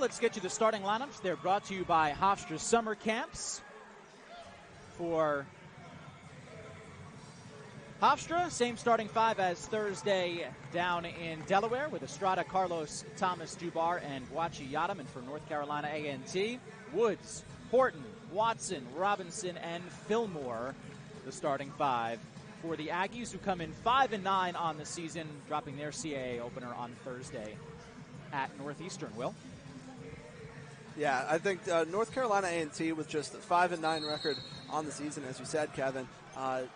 let's get you the starting lineups. They're brought to you by Hofstra Summer Camps. For Hofstra, same starting five as Thursday down in Delaware with Estrada, Carlos, Thomas, Dubar, and Guachi Yadam. And for North Carolina A&T, Woods, Horton, Watson, Robinson, and Fillmore, the starting five for the Aggies, who come in 5-9 on the season, dropping their CAA opener on Thursday at Northeastern. Will? Yeah, I think North Carolina A&T with just a 5-9 record on the season, as you said, Kevin.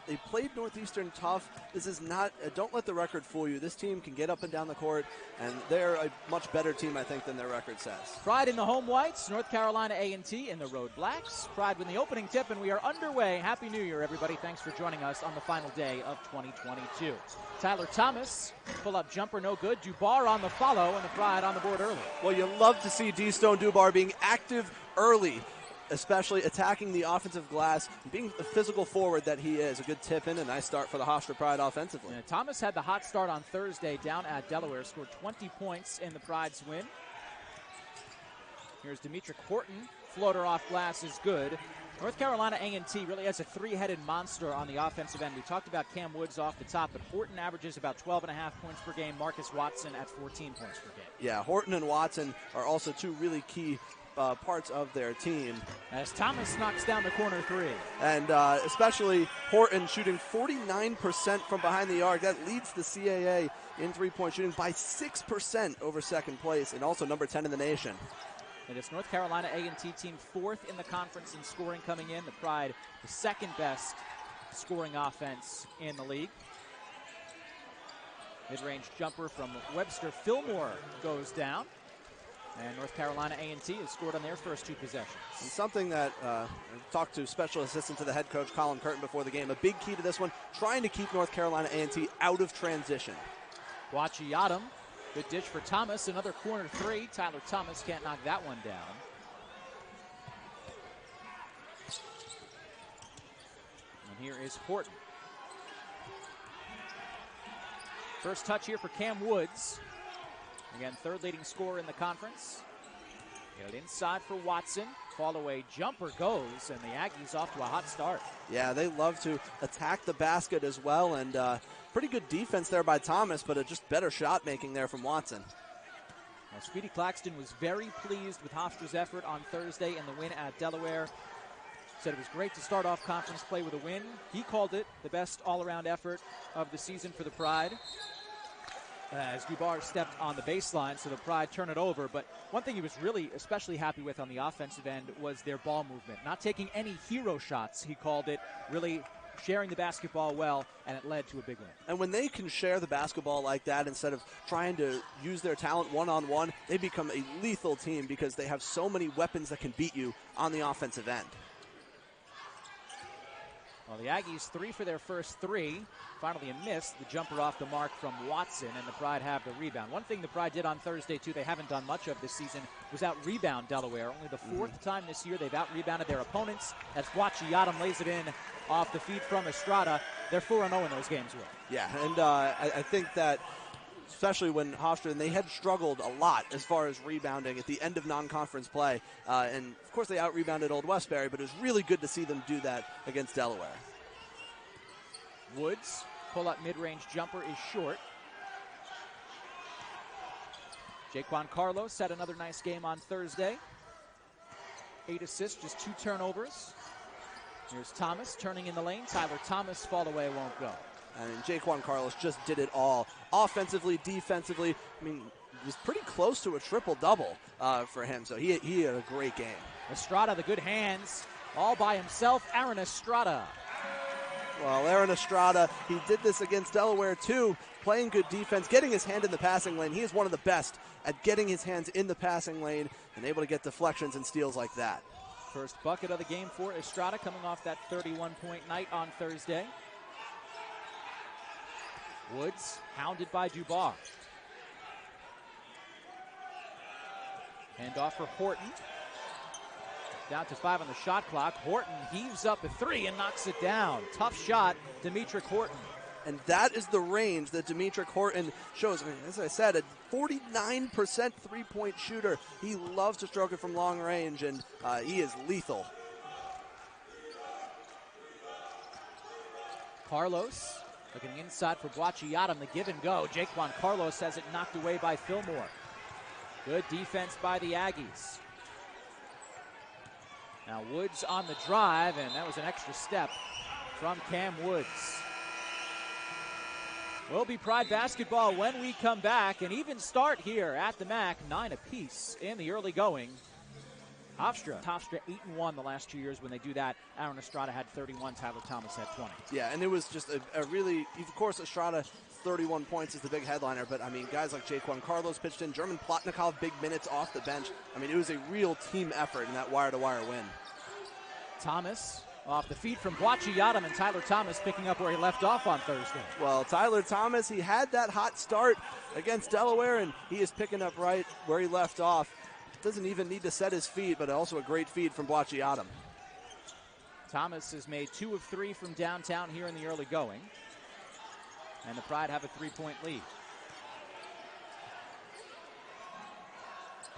They played Northeastern tough. This is not, don't let the record fool you. This team can get up and down the court, and they're a much better team, I think, than their record says. Pride in the home whites, North Carolina A&T in the road blacks. Pride win the opening tip, and we are underway. Happy New Year, everybody. Thanks for joining us on the final day of 2022. Tyler Thomas, pull-up jumper, no good. Dubar on the follow, and the Pride on the board early. Well, you love to see D-Stone Dubar being active early, especially attacking the offensive glass, being the physical forward that he is. A good tip in, a nice start for the Hofstra Pride offensively. Yeah, Thomas had the hot start on Thursday down at Delaware, scored 20 points in the Pride's win. Here's Demetric Horton, floater off glass is good. North Carolina A&T really has a three-headed monster on the offensive end. We talked about Cam Woods off the top, but Horton averages about 12.5 points per game. Marcus Watson at 14 points per game. Yeah, Horton and Watson are also two really key parts of their team. As Thomas knocks down the corner three. And especially Horton shooting 49% from behind the arc. That leads the CAA in three-point shooting by 6% over second place, and also number 10 in the nation. And it's North Carolina A&T team fourth in the conference in scoring coming in. The Pride, the second best scoring offense in the league. Mid-range jumper from Webster Fillmore goes down. And North Carolina A&T has scored on their first two possessions. And something that I talked to special assistant to the head coach, Colin Curtin, before the game. A big key to this one, trying to keep North Carolina A&T out of transition. Guachi Yadam, good dish for Thomas. Another corner three. Tyler Thomas can't knock that one down. And here is Horton. First touch here for Cam Woods. Again, third leading scorer in the conference. Get it inside for Watson. Fall away jumper goes, and the Aggies off to a hot start. Yeah, they love to attack the basket as well, and pretty good defense there by Thomas, but a just better shot making there from Watson. Well, Speedy Claxton was very pleased with Hofstra's effort on Thursday in the win at Delaware. Said it was great to start off conference play with a win. He called it the best all-around effort of the season for the Pride. As Dubar stepped on the baseline, so the Pride turn it over. But one thing he was really especially happy with on the offensive end was their ball movement. Not taking any hero shots, he called it, really sharing the basketball well, and it led to a big win. And when they can share the basketball like that, instead of trying to use their talent one-on-one, they become a lethal team because they have so many weapons that can beat you on the offensive end. Well, the Aggies 3 for their first three. Finally a miss. The jumper off the mark from Watson, and the Pride have the rebound. One thing the Pride did on Thursday, too, they haven't done much of this season, was out-rebound Delaware. Only the fourth time this year they've out-rebounded their opponents. As Guachi Yadam lays it in off the feed from Estrada. They're 4-0 in those games, Will. Yeah, and I think that especially when Hofstra, and they had struggled a lot as far as rebounding at the end of non-conference play. And, of course, they out-rebounded Old Westbury, but it was really good to see them do that against Delaware. Woods, pull-up mid-range jumper is short. Jaquan Carlos had another nice game on Thursday. 8 assists, just 2 turnovers. Here's Thomas turning in the lane. Tyler Thomas, fall away, won't go. And Jaquan Carlos just did it all. Offensively, defensively, I mean, it was pretty close to a triple-double for him, so he had a great game. Estrada, the good hands, all by himself. Aaron Estrada. Well, Aaron Estrada, he did this against Delaware, too, playing good defense, getting his hand in the passing lane. He is one of the best at getting his hands in the passing lane and able to get deflections and steals like that. First bucket of the game for Estrada, coming off that 31-point night on Thursday. Woods hounded by Dubar. Hand off for Horton. Down to 5 on the shot clock. Horton heaves up a 3 and knocks it down. Tough shot, Demetric Horton. And that is the range that Demetric Horton shows. I mean, as I said, a 49% three-point shooter. He loves to stroke it from long range, and he is lethal. Carlos looking inside for Boachiatum, the give and go. Jaquan Carlos has it knocked away by Fillmore. Good defense by the Aggies. Now Woods on the drive, and that was an extra step from Cam Woods. Will be Pride basketball when we come back. An even start here at the MAC, 9 apiece in the early going. Hofstra 8-1 the last 2 years. When they do that, Aaron Estrada had 31, Tyler Thomas had 20. Yeah, and it was just a really, of course, Estrada, 31 points is the big headliner, but I mean, guys like Jaquan Carlos pitched in, German Plotnikov, big minutes off the bench. I mean, it was a real team effort in that wire-to-wire win. Thomas off the feed from Boachiatum, and Tyler Thomas picking up where he left off on Thursday. Well, Tyler Thomas, he had that hot start against Delaware, and he is picking up right where he left off. Doesn't even need to set his feet, but also a great feed from Boachiatum. Thomas has made 2 of 3 from downtown here in the early going, and the Pride have a 3-point lead.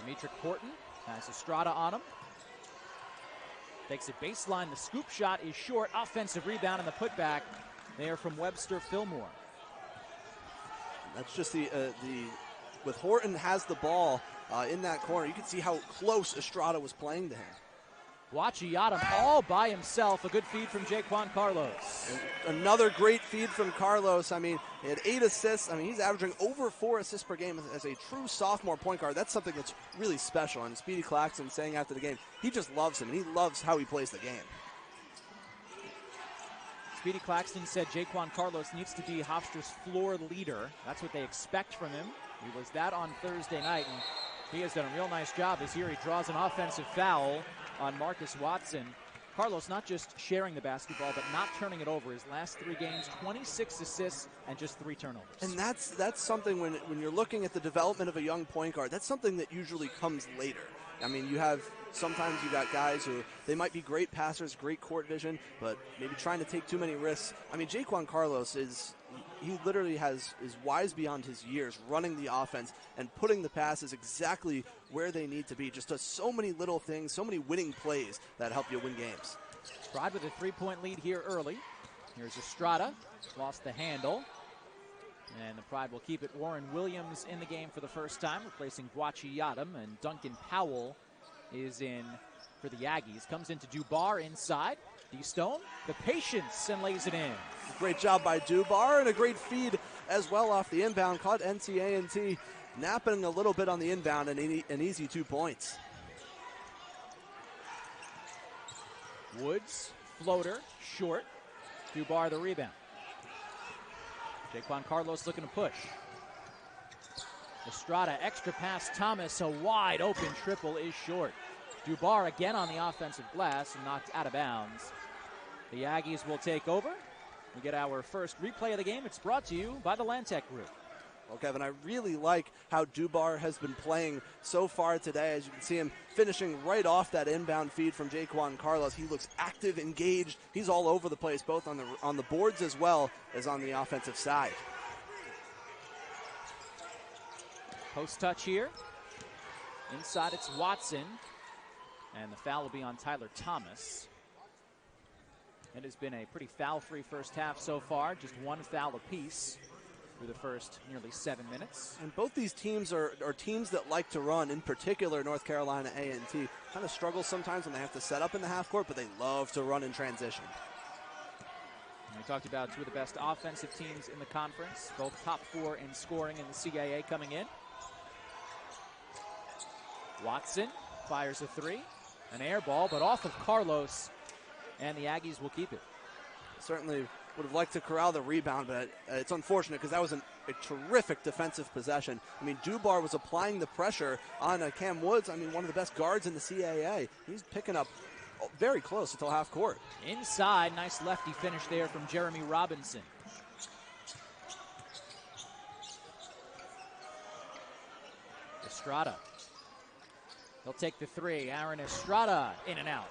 Demetric Horton has Estrada on him. Takes it baseline. The scoop shot is short. Offensive rebound and the putback there from Webster Fillmore. That's just with Horton has the ball in that corner. You can see how close Estrada was playing to him. Boachiatum all by himself. A good feed from Jaquan Carlos. And another great feed from Carlos. I mean, he had 8 assists. I mean, he's averaging over 4 assists per game as a true sophomore point guard. That's something that's really special. And Speedy Claxton saying after the game, he just loves him, and he loves how he plays the game. Speedy Claxton said Jaquan Carlos needs to be Hofstra's floor leader. That's what they expect from him. He was that on Thursday night, and he has done a real nice job this year. He draws an offensive foul on Marcus Watson. Carlos not just sharing the basketball, but not turning it over. His last 3 games, 26 assists and just 3 turnovers. And that's something when you're looking at the development of a young point guard, that's something that usually comes later. I mean, sometimes you got guys who, they might be great passers, great court vision, but maybe trying to take too many risks. I mean, Jaquan Carlos he literally is wise beyond his years, running the offense and putting the passes exactly where they need to be. Just does so many little things, so many winning plays that help you win games. Pride with a 3-point lead here early. Here's Estrada, lost the handle. And the Pride will keep it. Warren Williams in the game for the first time, replacing Boachiatum, and Duncan Powell is in for the Aggies. Comes into Dubar inside. D-Stone, the patience, and lays it in. Great job by Dubar, and a great feed as well off the inbound. Caught NCA&T napping a little bit on the inbound, and an easy 2 points. Woods, floater, short. Dubar the rebound. Jaquan Carlos looking to push. Estrada, extra pass, Thomas, a wide open triple is short. Dubar again on the offensive glass and knocked out of bounds. The Aggies will take over. We get our first replay of the game. It's brought to you by the Lantec Group. Well, Kevin, I really like how Dubar has been playing so far today. As you can see him finishing right off that inbound feed from Jaquan Carlos. He looks active, engaged. He's all over the place, both on the boards as well as on the offensive side. Post touch here. Inside it's Watson. And the foul will be on Tyler Thomas. It has been a pretty foul-free first half so far. Just 1 foul apiece through the first nearly 7 minutes. And both these teams are teams that like to run. In particular, North Carolina A&T kind of struggles sometimes when they have to set up in the half court, but they love to run in transition. And we talked about 2 of the best offensive teams in the conference, both top 4 in scoring in the CAA coming in. Watson fires a 3. An air ball, but off of Carlos, and the Aggies will keep it. Certainly would have liked to corral the rebound, but it's unfortunate because that was a terrific defensive possession. I mean, Dubar was applying the pressure on Cam Woods. I mean, one of the best guards in the CAA. He's picking up very close until half court. Inside, nice lefty finish there from Jeremy Robinson. Estrada. He'll take the 3. Aaron Estrada in and out.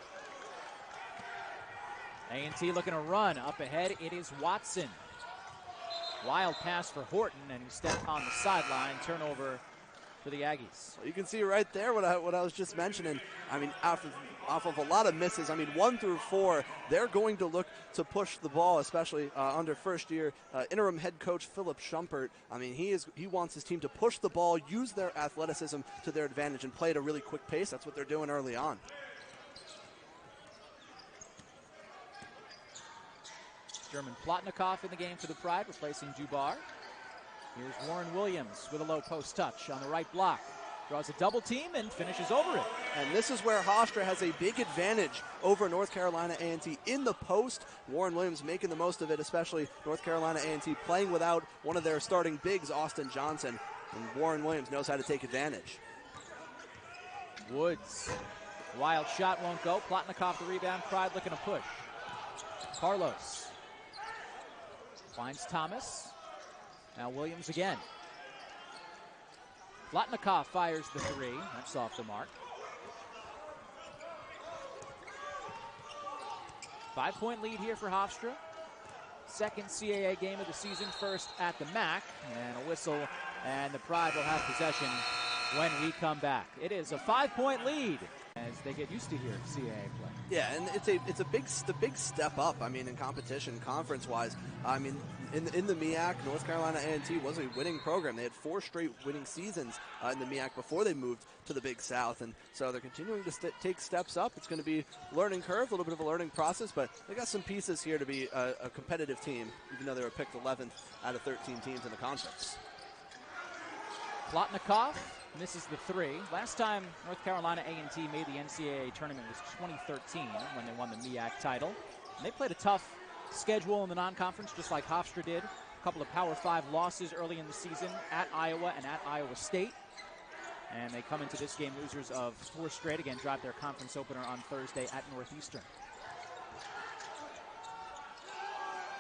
A&T looking to run. Up ahead, it is Watson. Wild pass for Horton, and he stepped on the sideline. Turnover for the Aggies. Well, you can see right there what I was just mentioning. I mean, off of a lot of misses, 1 through 4, they're going to look to push the ball, especially under first-year interim head coach Philip Schumpert. I mean, he wants his team to push the ball, use their athleticism to their advantage, and play at a really quick pace. That's what they're doing early on. German Plotnikov in the game for the Pride, replacing Dubar. Here's Warren Williams with a low post touch on the right block. Draws a double team and finishes over it. And this is where Hofstra has a big advantage over North Carolina A&T in the post. Warren Williams making the most of it, especially North Carolina A&T playing without one of their starting bigs, Austin Johnson. And Warren Williams knows how to take advantage. Woods. Wild shot won't go. Plotnikov the rebound. Pride looking to push. Carlos. Finds Thomas. Now Williams again. Plotnikov fires the 3. That's off the mark. 5-point lead here for Hofstra. Second CAA game of the season, first at the MAC. And a whistle, and the Pride will have possession when we come back. It is a 5-point lead as they get used to here CAA play. Yeah, and it's a big step up. I mean, in competition, conference-wise. I mean, in the MEAC, North Carolina A&T was a winning program. They had 4 straight winning seasons in the MEAC before they moved to the Big South, and so they're continuing to take steps up. It's going to be a learning curve, a little bit of a learning process, but they got some pieces here to be a competitive team, even though they were picked 11th out of 13 teams in the conference. Plotnikov misses the 3. Last time North Carolina A&T made the NCAA tournament was 2013 when they won the MEAC title. And they played a tough schedule in the non-conference, just like Hofstra did. A couple of Power 5 losses early in the season at Iowa and at Iowa State. And they come into this game losers of 4 straight. Again, drive their conference opener on Thursday at Northeastern.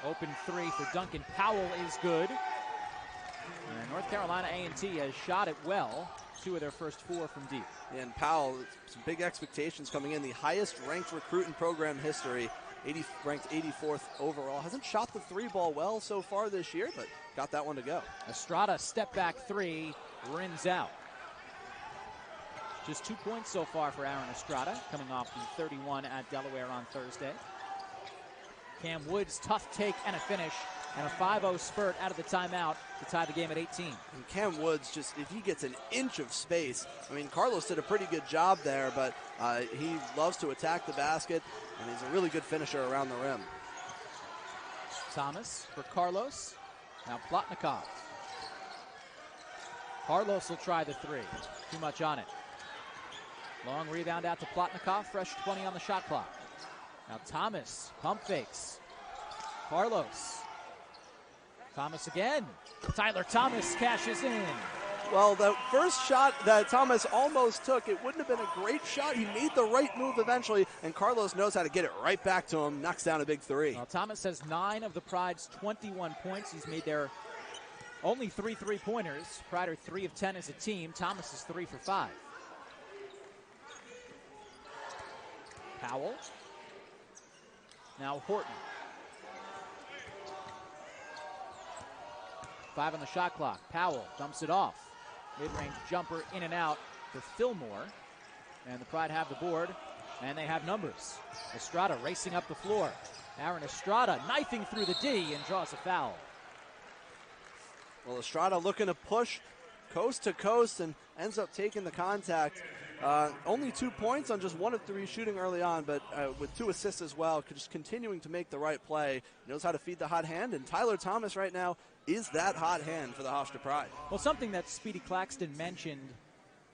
Open 3 for Duncan Powell is good. And North Carolina A&T has shot it well. 2 of their first 4 from deep. Yeah, and Powell, some big expectations coming in. The highest ranked recruit in program history, ranked 84th overall. Hasn't shot the 3-ball well so far this year, but got that one to go. Estrada step back 3, rims out. Just 2 points so far for Aaron Estrada, coming off the 31 at Delaware on Thursday. Cam Woods, tough take and a finish, and a 5-0 spurt out of the timeout to tie the game at 18. And Cam Woods, just if he gets an inch of space, I mean, Carlos did a pretty good job there, but he loves to attack the basket, and he's a really good finisher around the rim. Thomas for Carlos. Now Plotnikov. Carlos will try the 3. Too much on it. Long rebound out to Plotnikov. Fresh 20 on the shot clock. Now Thomas, pump fakes. Carlos. Thomas again. Tyler Thomas cashes in. Well, the first shot that Thomas almost took, it wouldn't have been a great shot. He made the right move eventually, and Carlos knows how to get it right back to him. Knocks down a big 3. Well, Thomas has 9 of the Pride's 21 points. He's made their only 3 3-pointers. Pride are 3 of 10 as a team. Thomas is 3 for 5. Powell. Now Horton. 5 on the shot clock. Powell dumps it off. Mid-range jumper in and out for Fillmore. And the Pride have the board, and they have numbers. Estrada racing up the floor. Aaron Estrada knifing through the D and draws a foul. Well, Estrada looking to push coast to coast and ends up taking the contact. Only 2 points on just 1 of 3 shooting early on, but with 2 assists as well, just continuing to make the right play. He knows how to feed the hot hand, and Tyler Thomas right now is that hot hand for the Hofstra Pride. Well, something that Speedy Claxton mentioned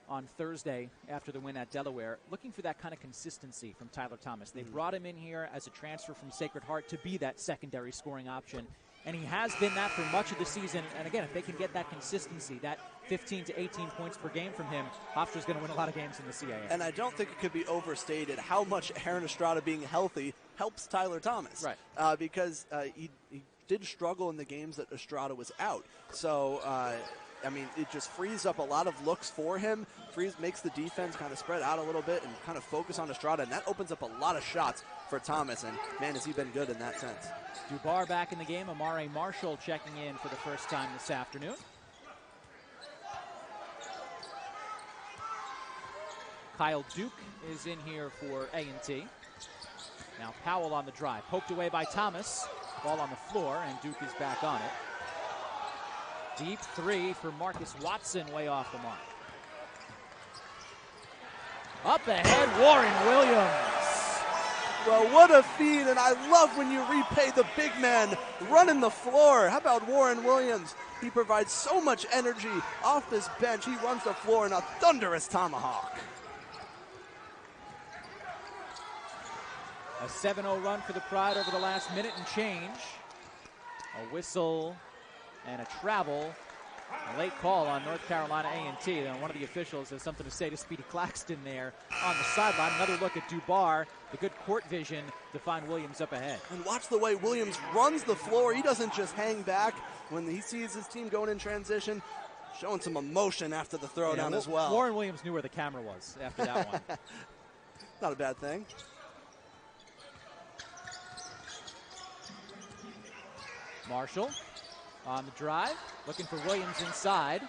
on Thursday after the win at Delaware, looking for that kind of consistency from Tyler Thomas. They brought him in here as a transfer from Sacred Heart to be that secondary scoring option, and he has been that for much of the season. And again, if they can get that consistency, that 15 to 18 points per game from him, Hofstra's going to win a lot of games in the CAA. And I don't think it could be overstated how much Aaron Estrada being healthy helps Tyler Thomas. Right. Because he did struggle in the games that Estrada was out. So, I mean, it just frees up a lot of looks for him makes the defense kind of spread out a little bit and kind of focus on Estrada, and that opens up a lot of shots for Thomas, and man, has he been good in that sense. Dubar back in the game. Amare Marshall checking in for the first time this afternoon. Kyle Duke is in here for A&T. Now Powell on the drive. Poked away by Thomas. Ball on the floor, and Duke is back on it. Deep three for Marcus Watson, way off the mark. Up ahead, Warren Williams. Well, what a feed, and I love when you repay the big man running the floor. How about Warren Williams? He provides so much energy off this bench. He runs the floor in a thunderous tomahawk. A 7-0 run for the Pride over the last minute and change. A whistle and a travel. A late call on North Carolina A&T. And one of the officials has something to say to Speedy Claxton there on the sideline. Another look at Dubar. The good court vision to find Williams up ahead. And watch the way Williams runs the floor. He doesn't just hang back when he sees his team going in transition. Showing some emotion after the throwdown as well. Warren Williams knew where the camera was after that one. Not a bad thing. Marshall on the drive, looking for Williams inside.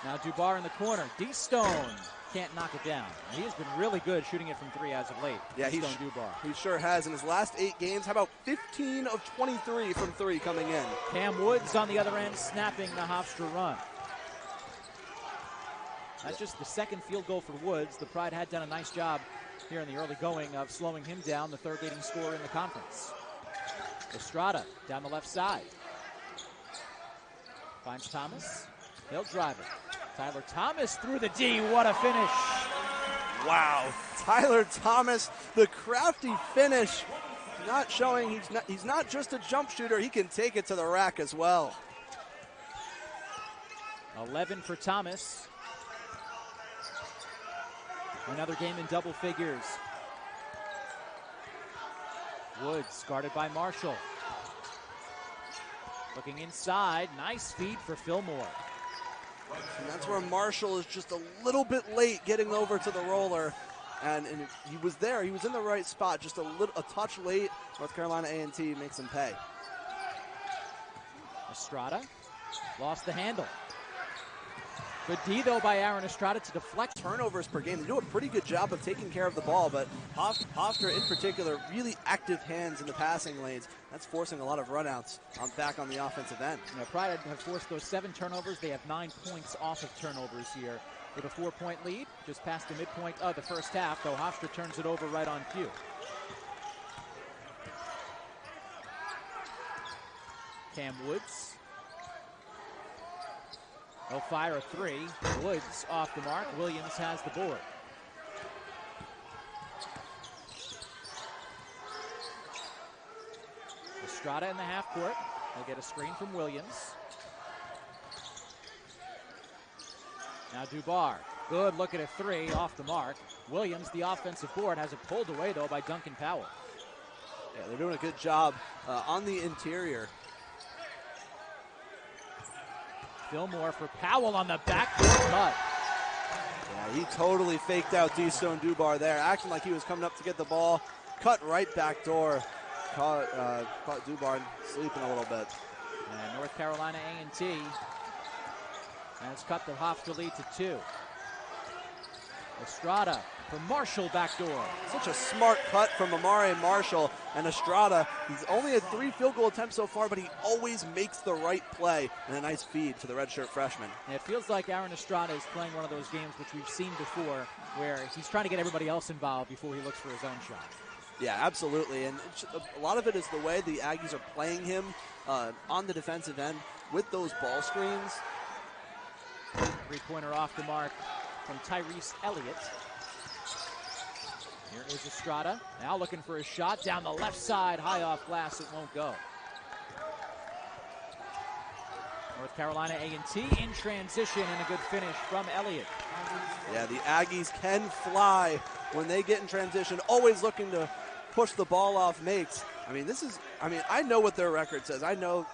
Now Dubar in the corner. D-Stone can't knock it down. He has been really good shooting it from three as of late. Yeah, D-Stone Dubar. He sure has. In his last 8 games, how about 15 of 23 from three coming in? Cam Woods on the other end, snapping the Hofstra run. That's just the second field goal for Woods. The Pride had done a nice job here in the early going of slowing him down, the third leading scorer in the conference. Estrada down the left side. Finds Thomas. He'll drive it. Tyler Thomas through the D. What a finish. Wow. Tyler Thomas, the crafty finish. Not showing he's not just a jump shooter. He can take it to the rack as well. 11 for Thomas. Another game in double figures. Woods guarded by Marshall. Looking inside, nice feed for Fillmore. And that's where Marshall is just a little bit late getting over to the roller. And he was there, he was in the right spot, just a touch late. North Carolina A&T makes him pay. Estrada lost the handle. Good D, though, by Aaron Estrada to deflect. Turnovers per game. They do a pretty good job of taking care of the ball, but Hofstra in particular, really active hands in the passing lanes. That's forcing a lot of runouts back on the offensive end. You know, Pride have forced those 7 turnovers. They have 9 points off of turnovers here with a 4-point lead, just past the midpoint of the first half, though Hofstra turns it over right on cue. Cam Woods. He'll fire a 3. Woods off the mark. Williams has the board. Estrada in the half court. He'll get a screen from Williams. Now Dubar. Good look at a 3 off the mark. Williams, the offensive board, has it pulled away, though, by Duncan Powell. Yeah, they're doing a good job on the interior. Fillmore for Powell on the backdoor cut. Yeah, he totally faked out D-Stone Dubar there, acting like he was coming up to get the ball. Cut right back door. Caught Dubar sleeping a little bit. And North Carolina A&T has cut the Hofstra lead to 2. Estrada for Marshall backdoor. Such a smart cut from Amare Marshall. And Estrada, he's only had 3 field goal attempts so far, but he always makes the right play. And a nice feed to the redshirt freshman. And it feels like Aaron Estrada is playing one of those games which we've seen before, where he's trying to get everybody else involved before he looks for his own shot. Yeah, absolutely. And a lot of it is the way the Aggies are playing him on the defensive end with those ball screens. 3-pointer off the mark from Tyrese Elliott. Here is Estrada, now looking for a shot down the left side, high off glass, it won't go. North Carolina A&T in transition and a good finish from Elliott. Yeah, the Aggies can fly when they get in transition, always looking to push the ball off makes. I know what their record says. I know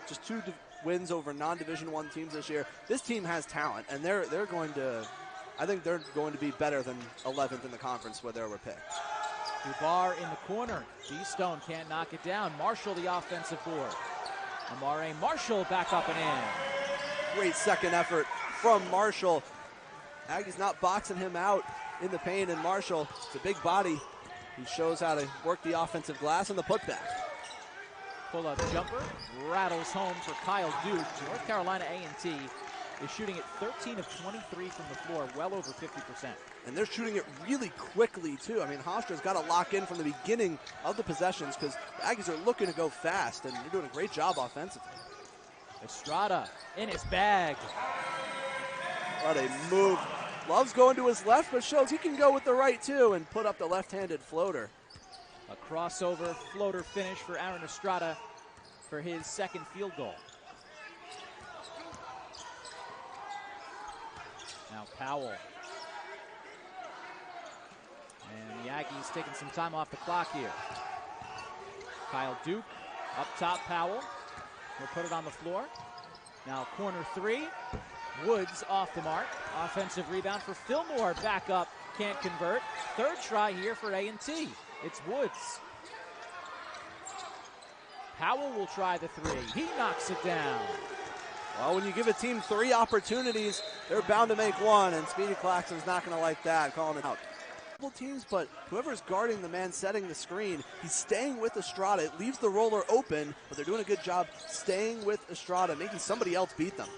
just 2 wins over non-Division I teams this year. This team has talent, and they're going to I think they're going to be better than 11th in the conference where they were picked. Dubar in the corner. D-Stone can't knock it down. Marshall the offensive board. Amare Marshall back up and in. Great second effort from Marshall. Aggies not boxing him out in the paint, and Marshall, it's a big body. He shows how to work the offensive glass and the putback. Pull-up jumper, rattles home for Kyle Duke. North Carolina A&T is shooting at 13 of 23 from the floor, well over 50%. And they're shooting it really quickly, too. I mean, Hofstra's got to lock in from the beginning of the possessions because the Aggies are looking to go fast, and they're doing a great job offensively. Estrada in his bag. What a move. Loves going to his left, but shows he can go with the right, too, and put up the left-handed floater. A crossover floater finish for Aaron Estrada for his second field goal. Now Powell. And the Aggies taking some time off the clock here. Kyle Duke up top, Powell will put it on the floor. Now corner three. Woods off the mark. Offensive rebound for Fillmore. Back up, can't convert. Third try here for A&T. It's Woods. Powell will try the three. He knocks it down. Well, when you give a team 3 opportunities, they're bound to make one, and Speedy Claxton's not going to like that, calling it out. Teams, but whoever's guarding the man setting the screen, he's staying with Estrada. It leaves the roller open, but they're doing a good job staying with Estrada, making somebody else beat them.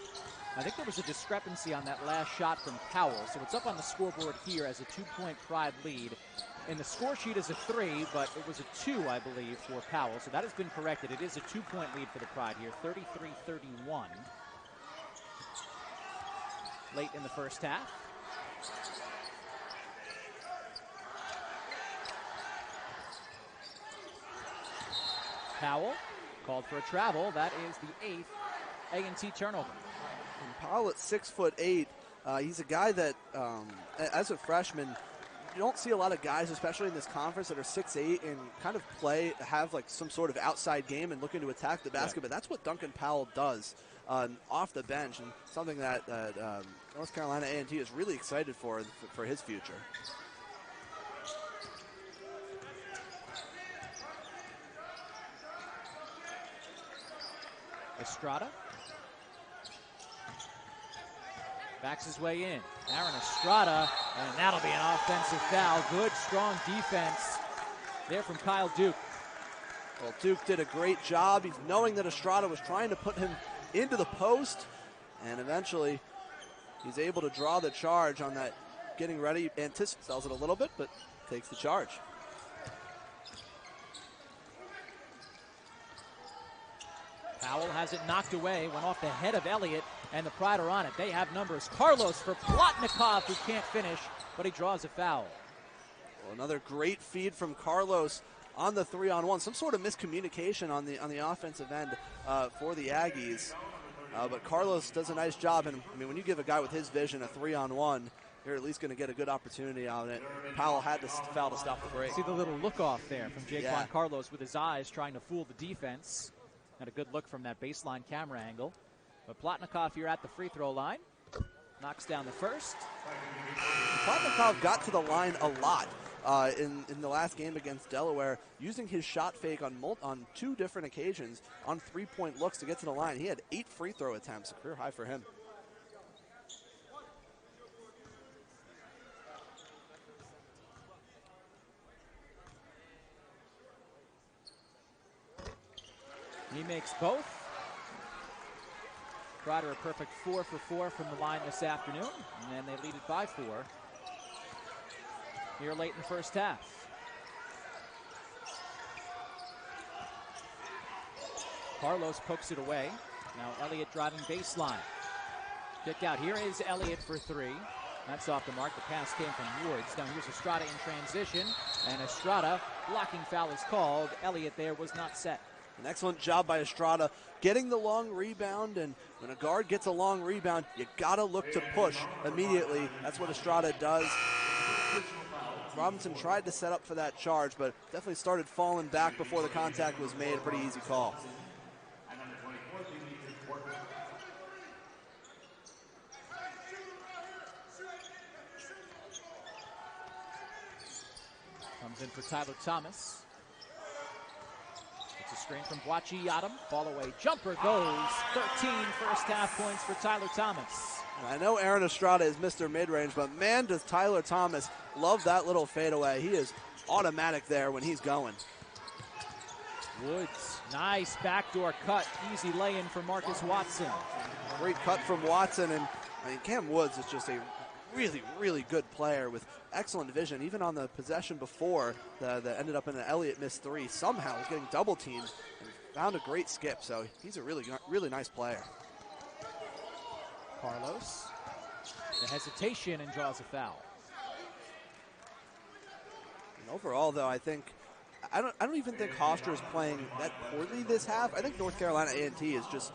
I think there was a discrepancy on that last shot from Powell, so it's up on the scoreboard here as a 2-point Pride lead. In the score sheet is a 3, but it was a 2, I believe, for Powell, so that has been corrected. It is a 2-point lead for the Pride here, 33-31. Late in the first half. Powell called for a travel. That is the 8th A&T turnover. And Powell at 6'8", he's a guy that, as a freshman, you don't see a lot of guys, especially in this conference, that are 6'8" and kind of have like some sort of outside game and looking to attack the basket. Yeah. But that's what Duncan Powell does off the bench, and something that North Carolina A&T is really excited for his future. Estrada backs his way in. Aaron Estrada, and that'll be an offensive foul. Good, strong defense there from Kyle Duke. Well, Duke did a great job. He's knowing that Estrada was trying to put him into the post, and eventually he's able to draw the charge on that getting ready. Sells it a little bit, but takes the charge. Powell has it knocked away, went off the head of Elliott, and the Pride are on it. They have numbers. Carlos for Plotnikov, who can't finish, but he draws a foul. Well, another great feed from Carlos on the 3-on-1. Some sort of miscommunication on the offensive end for the Aggies. But Carlos does a nice job, and I mean, when you give a guy with his vision a 3-on-1, you're at least going to get a good opportunity on it. Powell had to foul to stop the break. See the little look off there from Jaquan Carlos with his eyes trying to fool the defense. Had a good look from that baseline camera angle. But Plotnikov here at the free throw line. Knocks down the first. Plotnikov got to the line a lot in the last game against Delaware, using his shot fake on 2 different occasions on 3-point looks to get to the line. He had 8 free throw attempts, a career high for him. He makes both. Pride are a perfect 4 for 4 from the line this afternoon, and then they lead it by 4 here late in the first half. Carlos pokes it away. Now Elliott driving baseline. Kick out. Here is Elliott for 3. That's off the mark. The pass came from Woods. Now here's Estrada in transition, and Estrada, blocking foul is called. Elliott there was not set. An excellent job by Estrada getting the long rebound, and when a guard gets a long rebound, you gotta look to push immediately. That's what Estrada does. Robinson tried to set up for that charge, but definitely started falling back before the contact was made. A pretty easy call. Comes in for Tyler Thomas. It's a screen from Boachi-Yadam. Ball away jumper goes. 13 first half points for Tyler Thomas. I know Aaron Estrada is Mr. Mid-Range, but man, does Tyler Thomas love that little fadeaway. He is automatic there when he's going. Woods, nice backdoor cut. Easy lay-in for Marcus Watson. Great cut from Watson, and I mean, Cam Woods is just a really, really good player with excellent vision. Even on the possession before that ended up in an Elliott missed three, somehow was getting double teamed and found a great skip. So he's a really, really nice player. Carlos, the hesitation and draws a foul. And overall, though, I don't even think Hofstra is playing that poorly this half. I think North Carolina A&T is just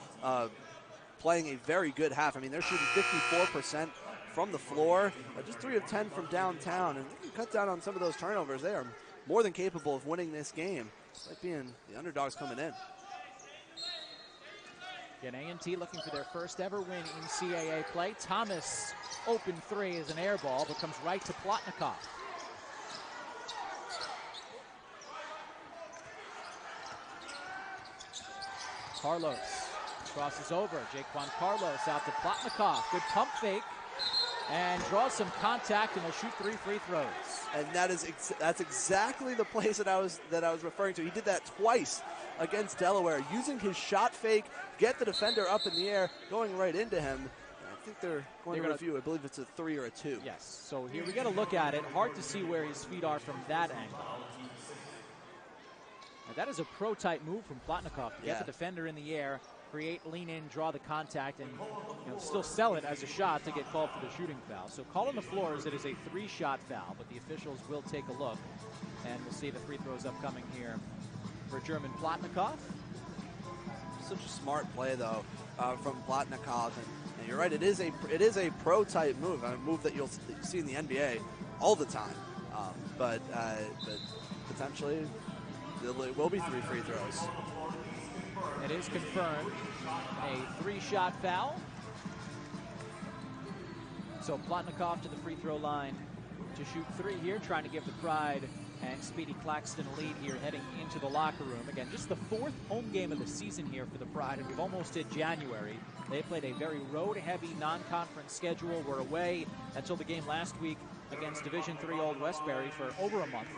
playing a very good half. I mean, they're shooting 54% from the floor, just 3 of 10 from downtown, and if you cut down on some of those turnovers, they are more than capable of winning this game, despite being the underdogs coming in. Again, A&T looking for their first ever win in CAA play. Thomas, open three is an air ball, but comes right to Plotnikov. Carlos crosses over. Jaquan Carlos out to Plotnikov. Good pump fake. And draws some contact and will shoot 3 free throws. And that's exactly the plays that I was referring to. He did that twice against Delaware, using his shot fake, get the defender up in the air, going right into him. And I think they're going to review. I believe it's a 3 or a 2. Yes. So here we got to look at it. Hard to see where his feet are from that angle. Now that is a pro-type move from Plotnikov to get the defender in the air, create, lean in, draw the contact, and still sell it as a shot to get called for the shooting foul. So call on the floor as it is a 3-shot foul, but the officials will take a look, and we'll see the free throws upcoming here for German Plotnikov. Such a smart play, though, from Plotnikov, and you're right, it is a pro-type move, a move that you'll see in the NBA all the time, but potentially it will be 3 free throws. It is confirmed, a 3-shot foul. So Plotnikov to the free throw line to shoot 3 here, trying to give the Pride and Speedy Claxton a lead here heading into the locker room. Again, just the 4th home game of the season here for the Pride, and we've almost hit January. They played a very road-heavy non-conference schedule. We're away until the game last week against Division III Old Westbury for over a month.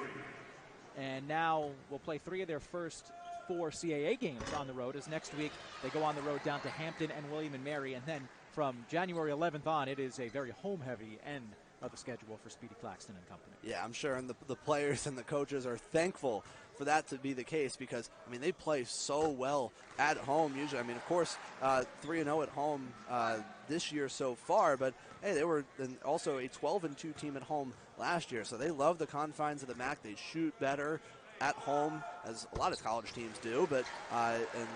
And now we'll play 3 of their first 4 CAA games on the road, as next week they go on the road down to Hampton and William & Mary, and then from January 11th on, it is a very home-heavy end of the schedule for Speedy Claxton and company. Yeah, I'm sure, and the players and the coaches are thankful for that to be the case, because, I mean, they play so well at home usually. I mean, of course, 3-0 at home this year so far, but, hey, they were also a 12-2 team at home last year, so they love the confines of the MAC. They shoot better at home, as a lot of college teams do, but and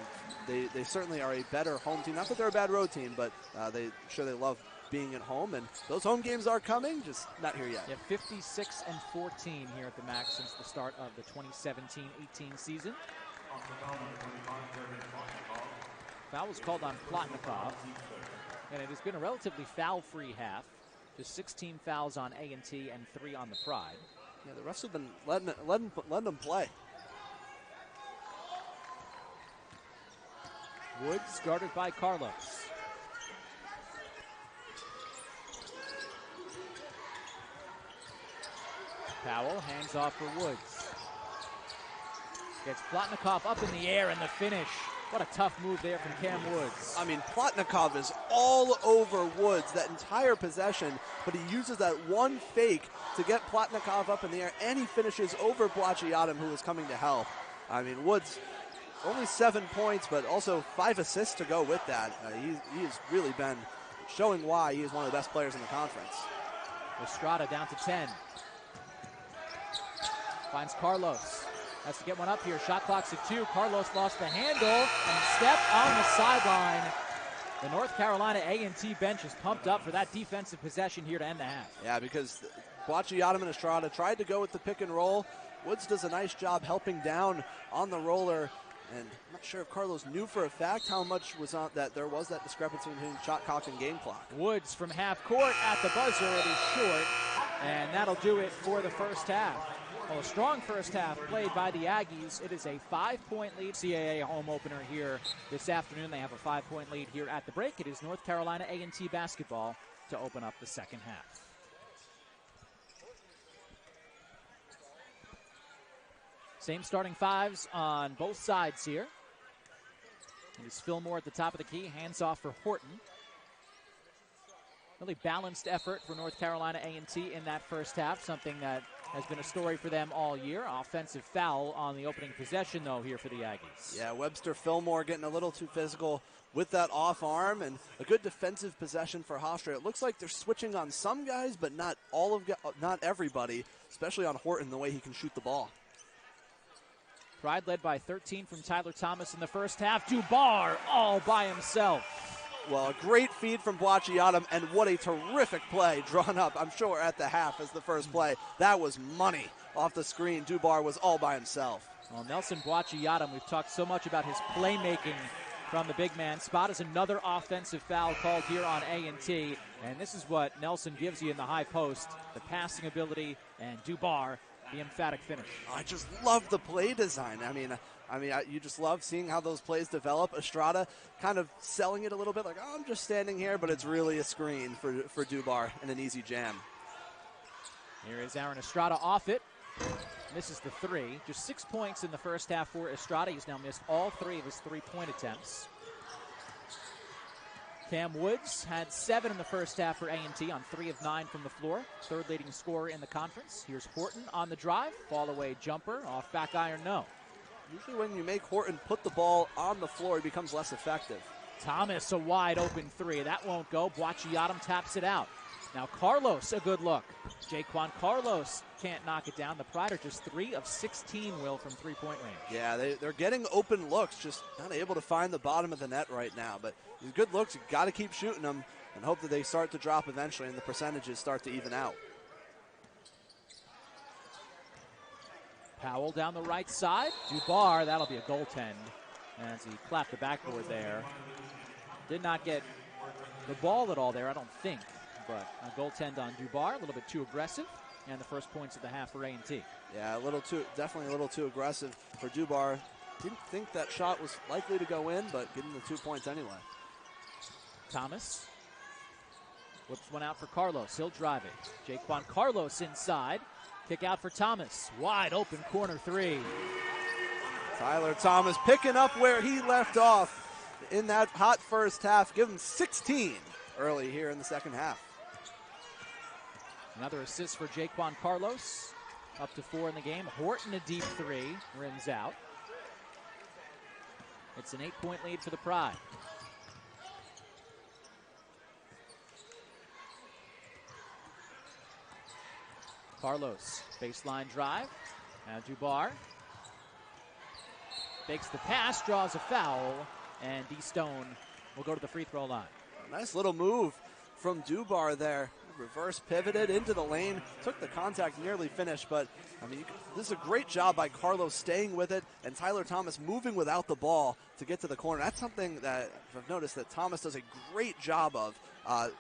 they certainly are a better home team. Not that they're a bad road team, but they love being at home, and those home games are coming, just not here yet. Yeah, 56-14 here at the MAC since the start of the 2017-18 season. Foul was called on Plotnikov, and it has been a relatively foul-free half. Just 16 fouls on A&T and 3 on the Pride. Yeah, the rest have been letting them play. Woods guarded by Carlos. Powell hands off for Woods. Gets Plotnikov up in the air, and the finish. What a tough move there from Cam Woods. I mean, Plotnikov is all over Woods that entire possession, but he uses that one fake to get Plotnikov up in the air, and he finishes over Boachi-Yadam, who was coming to help. I mean, Woods, only 7 points, but also 5 assists to go with that. He has really been showing why he is one of the best players in the conference. Estrada down to 10. Finds Carlos. Has to get one up here. Shot clock's at 2. Carlos lost the handle and stepped on the sideline. The North Carolina A&T bench is pumped up for that defensive possession here to end the half. Yeah, because Boachi-Yadam and Estrada tried to go with the pick and roll. Woods does a nice job helping down on the roller. And I'm not sure if Carlos knew for a fact how much was on that. There was that discrepancy between shot clock and game clock. Woods from half court at the buzzer. It is short. And that'll do it for the first half. Well, a strong first half played by the Aggies. It is a 5-point lead. CAA home opener here this afternoon. They have a 5-point lead here at the break. It is North Carolina A&T basketball to open up the second half. Same starting fives on both sides here. It is Fillmore at the top of the key. Hands off for Horton. Really balanced effort for North Carolina A&T in that first half, something that has been a story for them all year. Offensive foul on the opening possession, though, here for the Aggies. Yeah, Webster Fillmore getting a little too physical with that off arm, and a good defensive possession for Hofstra. It looks like they're switching on some guys, but not everybody, especially on Horton, the way he can shoot the ball. Pride led by 13 from Tyler Thomas in the first half. Dubar all by himself. Well, a great feed from Boachiatum, and what a terrific play drawn up, I'm sure, at the half as the first play. That was money off the screen. Dubar was all by himself. Well, Nelson Boachiatum, we've talked so much about his playmaking from the big man spot, is another offensive foul called here on A&T, and this is what Nelson gives you in the high post, the passing ability, and Dubar, the emphatic finish. I just love the play design. I mean, you just love seeing how those plays develop. Estrada kind of selling it a little bit like, oh, I'm just standing here, but it's really a screen for Dubar and an easy jam. Here is Aaron Estrada off it. Misses the three. Just 6 points in the first half for Estrada. He's now missed all 3 of his 3-point attempts. Cam Woods had 7 in the first half for A&T on 3 of 9 from the floor. Third leading scorer in the conference. Here's Horton on the drive. Fall away jumper. Off back iron, no. Usually when you make Horton put the ball on the floor, he becomes less effective. Thomas, a wide open 3. That won't go. Boachiatum taps it out. Now Carlos, a good look. Jaquan Carlos can't knock it down. The Pride are just 3 of 16, Will, from 3-point range. Yeah, they're getting open looks, just not able to find the bottom of the net right now. But these good looks, you've got to keep shooting them and hope that they start to drop eventually and the percentages start to even out. Powell down the right side. Dubar, that'll be a goaltend as he clapped the backboard there. Did not get the ball at all there, I don't think. But a goaltend on Dubar, a little bit too aggressive, and the first points of the half for A&T. Yeah, definitely a little too aggressive for Dubar. Didn't think that shot was likely to go in, but getting the 2 points anyway. Thomas whips one out for Carlos. He'll drive it. Jaquan Carlos inside. Kick out for Thomas. Wide open corner 3. Tyler Thomas picking up where he left off in that hot first half. Give him 16 early here in the second half. Another assist for Jaquan Carlos. Up to 4 in the game. Horton a deep 3. Rims out. It's an 8-point lead for the Pride. Carlos, baseline drive. Now Dubar fakes the pass, draws a foul, and D. Stone will go to the free throw line. Nice little move from Dubar there. Reverse pivoted into the lane, took the contact, nearly finished, but I mean, this is a great job by Carlos staying with it and Tyler Thomas moving without the ball to get to the corner. That's something that I've noticed that Thomas does a great job of.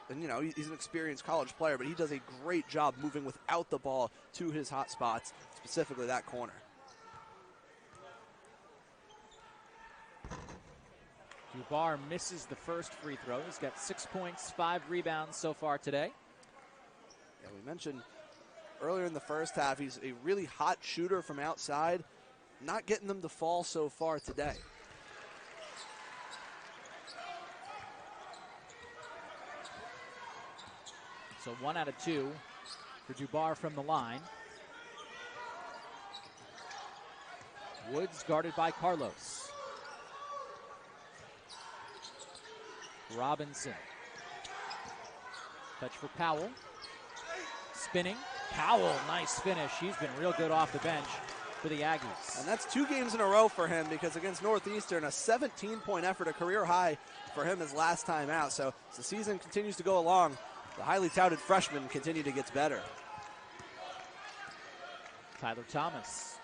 And you know, he's an experienced college player, but he does a great job moving without the ball to his hot spots, specifically that corner. Dubar misses the first free throw. He's got 6 points, 5 rebounds so far today. Yeah, we mentioned earlier in the first half, he's a really hot shooter from outside. Not getting them to fall so far today. So 1 out of 2 for Dubar from the line. Woods guarded by Carlos. Robinson. Touch for Powell. Spinning. Powell, nice finish. He's been real good off the bench for the Aggies. And that's 2 games in a row for him, because against Northeastern, a 17-point effort, a career high for him his last time out. So as the season continues to go along, the highly touted freshman continue to get better. Tyler Thomas.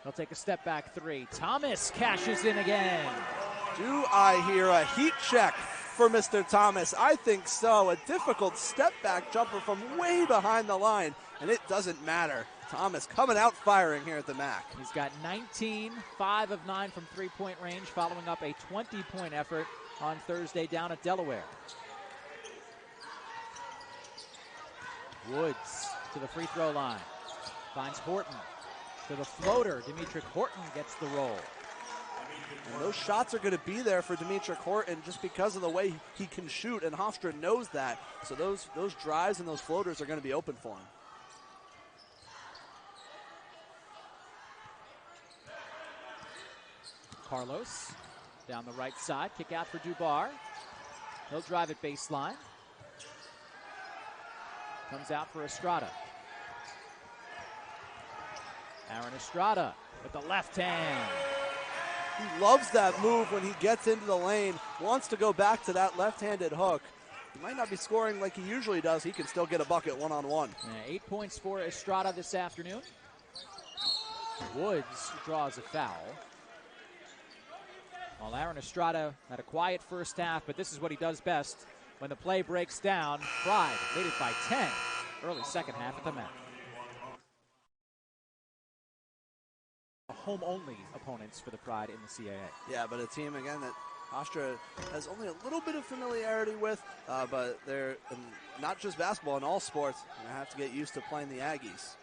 He'll take a step back 3. Thomas cashes in again. Do I hear a heat check for Mr. Thomas? I think so. A difficult step back jumper from way behind the line, and it doesn't matter. Thomas coming out firing here at the MAC. He's got 19, 5 of 9 from three-point range, following up a 20-point effort on Thursday down at Delaware. Woods to the free throw line. Finds Horton to the floater. Demetric Horton gets the roll. And those shots are going to be there for Demetric Horton just because of the way he can shoot, and Hofstra knows that. So those drives and those floaters are going to be open for him. Carlos down the right side. Kick out for Dubar. He'll drive it baseline. Comes out for Estrada. Aaron Estrada with the left hand. He loves that move when he gets into the lane, wants to go back to that left-handed hook. He might not be scoring like he usually does. He can still get a bucket one-on-one. 8 points for Estrada this afternoon. Woods draws a foul. Well, Aaron Estrada had a quiet first half, but this is what he does best. When the play breaks down, Pride lead it by 10 early second half at the MAC. Home-only opponents for the Pride in the CAA. Yeah, but a team, again, that Hofstra has only a little bit of familiarity with, but they're not just basketball, in all sports. They have to get used to playing the Aggies.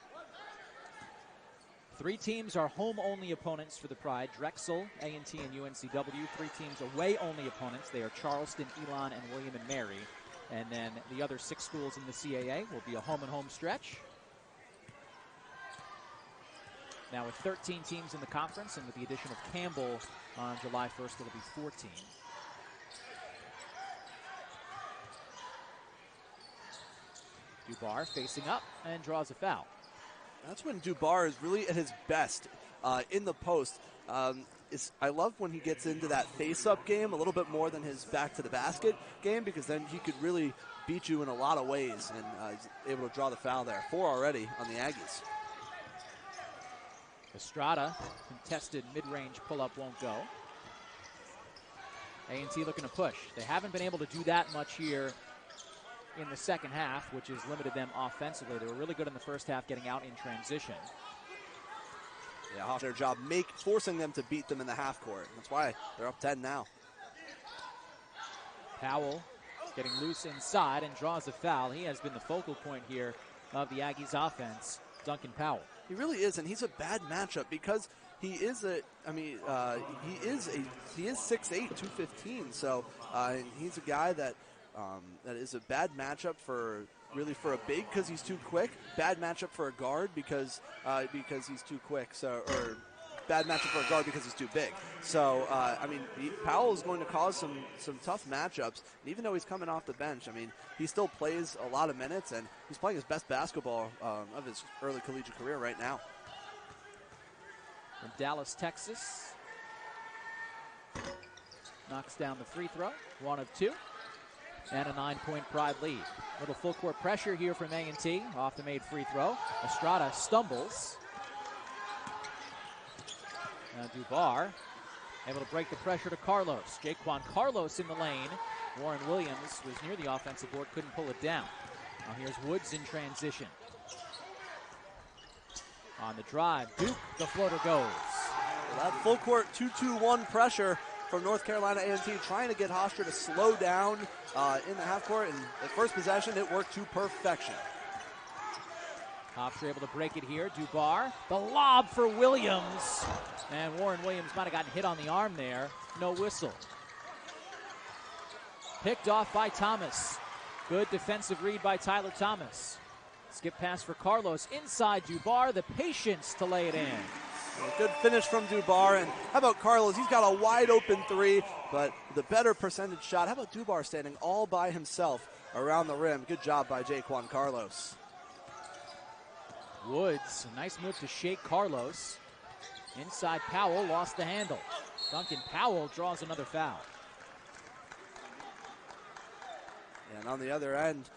3 teams are home-only opponents for the Pride: Drexel, A&T, and UNCW. 3 teams away-only opponents. They are Charleston, Elon, and William and Mary. And then the other 6 schools in the CAA will be a home-and-home stretch. Now with 13 teams in the conference, and with the addition of Campbell on July 1st, it'll be 14. Dubar facing up and draws a foul. That's when Dubar is really at his best in the post. I love when he gets into that face-up game a little bit more than his back-to-the-basket game, because then he could really beat you in a lot of ways, and he's able to draw the foul there. 4 already on the Aggies. Estrada, contested mid-range pull-up, won't go. A&T looking to push. They haven't been able to do that much here in the second half, which has limited them offensively. They were really good in the first half getting out in transition. Yeah, Hofstra, their job forcing them to beat them in the half court. That's why they're up 10 now. Powell getting loose inside and draws a foul. He has been the focal point here of the Aggies offense, Duncan Powell. He really is, and he's a bad matchup because he is 6'8", 215. So he's a guy that is a bad matchup for a big because he's too quick. Bad matchup for a guard because he's too quick. Or bad matchup for a guard because he's too big. So Powell is going to cause some tough matchups. And even though he's coming off the bench, he still plays a lot of minutes, and he's playing his best basketball of his early collegiate career right now. From Dallas, Texas, knocks down the free throw, 1 of 2, and a 9-point Pride lead. Little full court pressure here from A&T off the made free throw. Estrada stumbles. Now Dubar able to break the pressure to Carlos. Jaquan Carlos in the lane. Warren Williams was near the offensive board, couldn't pull it down. Now here's Woods in transition. On the drive, Duke, the floater goes. Well, that full court 2-2-1 pressure from North Carolina A&T, trying to get Hofstra to slow down in the half court. And the first possession, it worked to perfection. Hofstra able to break it here. Dubar, the lob for Williams. And Warren Williams might have gotten hit on the arm there. No whistle. Picked off by Thomas. Good defensive read by Tyler Thomas. Skip pass for Carlos. Inside Dubar, the patience to lay it in. A good finish from Dubar. And how about Carlos? He's got a wide open 3, but the better percentage shot. How about Dubar standing all by himself around the rim? Good job by Jaquan Carlos. Woods, a nice move to shake Carlos. Inside Powell, lost the handle. Duncan Powell draws another foul. And on the other end,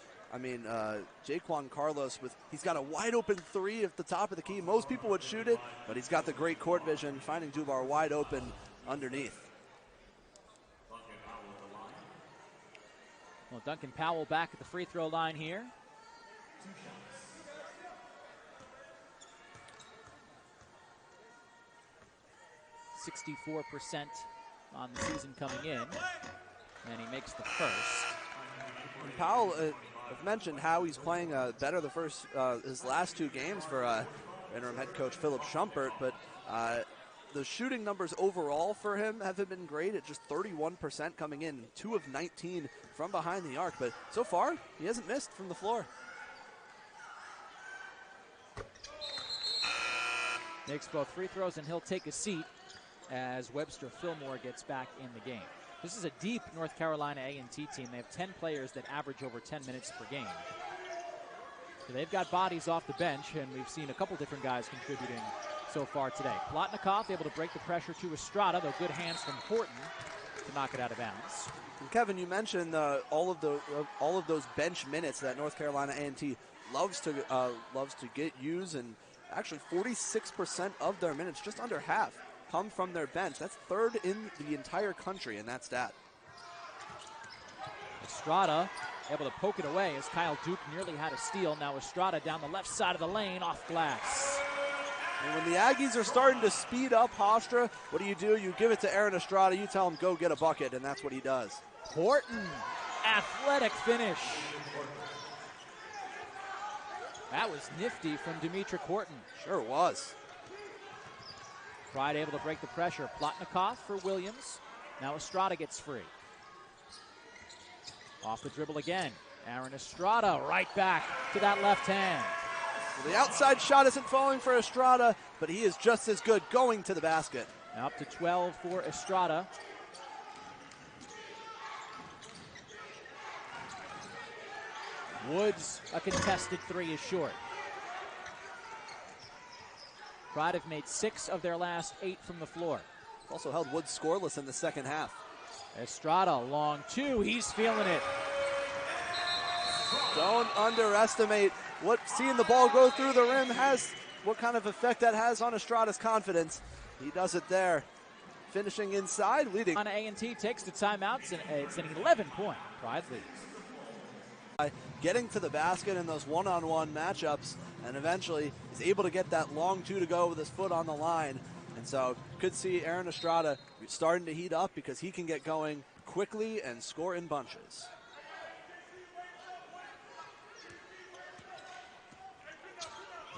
Jaquan Carlos, he's got a wide open 3 at the top of the key. Most people would shoot it, but he's got the great court vision, finding Dubar wide open underneath. Well, Duncan Powell back at the free throw line here. .64% on the season coming in, and he makes the first. And Powell, I've mentioned how he's playing better his last two games for interim head coach Philip Schumpert, but the shooting numbers overall for him haven't been great at just 31% coming in, 2 of 19 from behind the arc, but so far he hasn't missed from the floor. Makes both free throws, and he'll take a seat as Webster Fillmore gets back in the game. This is a deep North Carolina A&T team. They have 10 players that average over 10 minutes per game. So they've got bodies off the bench, and we've seen a couple different guys contributing so far today. Plotnikov able to break the pressure to Estrada, though good hands from Horton to knock it out of bounds. And Kevin, you mentioned all of those bench minutes that North Carolina A&T loves to use, and actually 46% of their minutes, just under half, come from their bench. That's third in the entire country in that stat. Estrada able to poke it away as Kyle Duke nearly had a steal. Now Estrada down the left side of the lane, off glass. And when the Aggies are starting to speed up Hofstra, what do? You give it to Aaron Estrada, you tell him go get a bucket, and that's what he does. Horton, athletic finish. That was nifty from Demetric Horton. Sure was. Pride able to break the pressure. Plotnikov for Williams. Now Estrada gets free. Off the dribble again. Aaron Estrada right back to that left hand. Well, the outside shot isn't falling for Estrada, but he is just as good going to the basket. Now up to 12 for Estrada. Woods, a contested three, is short. Pride have made 6 of their last 8 from the floor. Also held Woods scoreless in the second half. Estrada, long 2. He's feeling it. Don't underestimate what seeing the ball go through the rim what kind of effect that has on Estrada's confidence. He does it there. Finishing inside, leading. A&T takes the timeouts, and it's an 11-point Pride lead. Getting to the basket in those one-on-one matchups, and eventually is able to get that long 2 to go with his foot on the line. And so could see Aaron Estrada starting to heat up because he can get going quickly and score in bunches.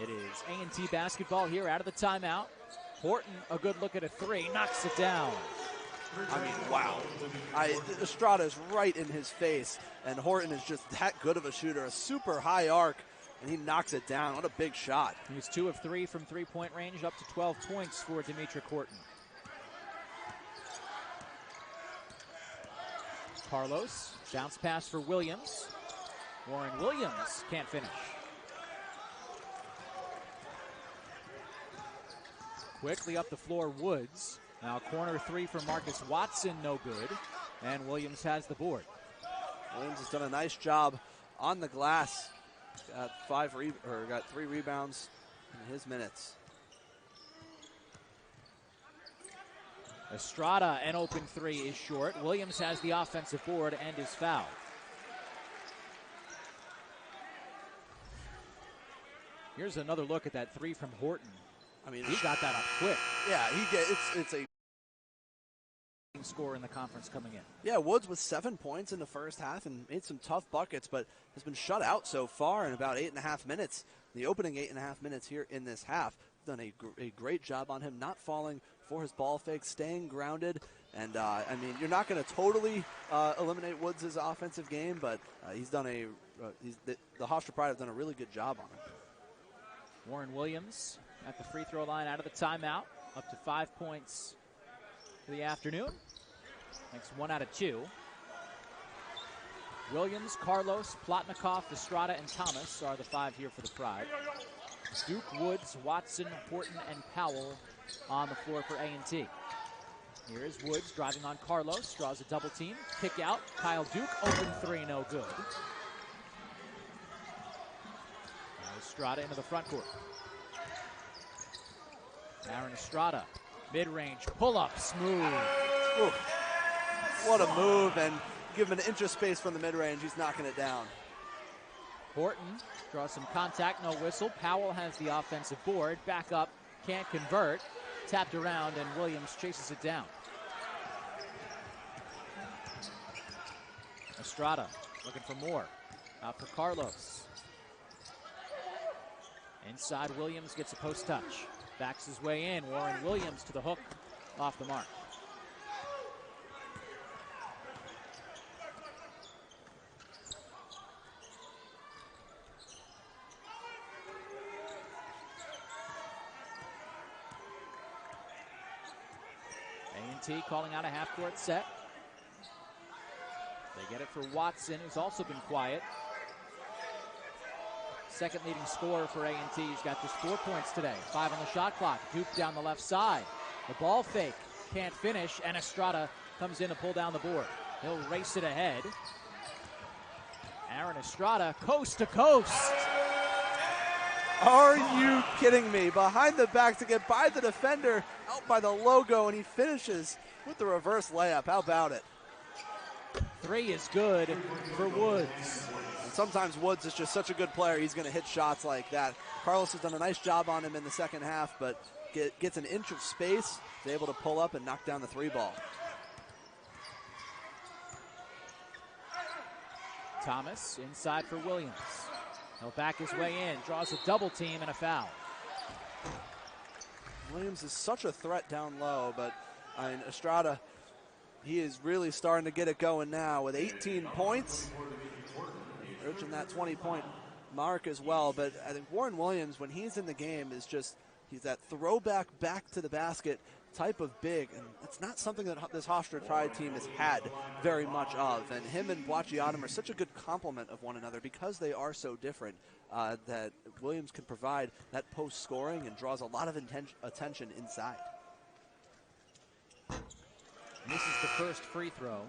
It is A&T basketball here out of the timeout. Horton, a good look at a 3, knocks it down. I mean, wow. Estrada's right in his face, and Horton is just that good of a shooter. A super high arc, and he knocks it down. What a big shot. He was 2 of 3 from three-point range, up to 12 points for Demetric Horton. Carlos, bounce pass for Williams. Warren Williams can't finish. Quickly up the floor, Woods. Now corner 3 for Marcus Watson, no good. And Williams has the board. Williams has done a nice job on the glass. Got 3 rebounds in his minutes. Estrada, an open 3 is short. Williams has the offensive board and is fouled. Here's another look at that 3 from Horton. I mean, he got that up quick. Yeah, it's a score in the conference coming in. Yeah, Woods with 7 points in the first half and made some tough buckets, but has been shut out so far in about 8.5 minutes. The opening 8.5 minutes here in this half. Done a great job on him, not falling for his ball fake, staying grounded. And, I mean, you're not going to totally eliminate Woods' offensive game, but the Hofstra Pride have done a really good job on him. Warren Williams at the free throw line out of the timeout, up to 5 points for the afternoon. Makes 1 out of 2. Williams, Carlos, Plotnikov, Estrada, and Thomas are the 5 here for the Pride. Duke, Woods, Watson, Horton, and Powell on the floor for A&T. Here's Woods driving on Carlos, draws a double team, kick out, Kyle Duke, open 3, no good. Estrada into the front court. Aaron Estrada, mid-range, pull-up, smooth. Ooh, what a move, and give him an inch of space from the mid-range, he's knocking it down. Horton draws some contact, no whistle. Powell has the offensive board. Back up, can't convert. Tapped around, and Williams chases it down. Estrada looking for more. Out for Carlos. Inside, Williams gets a post touch. Backs his way in. Warren Williams to the hook. Off the mark. A&T calling out a half-court set. They get it for Watson, who's also been quiet. Second leading scorer for A&T. He's got just 4 points today. 5 on the shot clock. Duke down the left side. The ball fake. Can't finish, and Estrada comes in to pull down the board. He'll race it ahead. Aaron Estrada, coast to coast. Are you kidding me? Behind the back to get by the defender, out by the logo, and he finishes with the reverse layup. How about it? 3 is good for Woods. And sometimes Woods is just such a good player, he's going to hit shots like that. Carlos has done a nice job on him in the second half, but gets an inch of space, is able to pull up and knock down the 3 ball. Thomas inside for Williams. He'll back his way in, draws a double team and a foul. Williams is such a threat down low, but Estrada, he is really starting to get it going now with 18 points. Reaching that 20-point mark as well, but I think Warren Williams, when he's in the game, is just, he's that throwback back to the basket type of big, and it's not something that this Hofstra Pride team has had very much of. And him and Boachiatum are such a good complement of one another because they are so different, that Williams can provide that post scoring and draws a lot of attention inside. Misses the first free throw.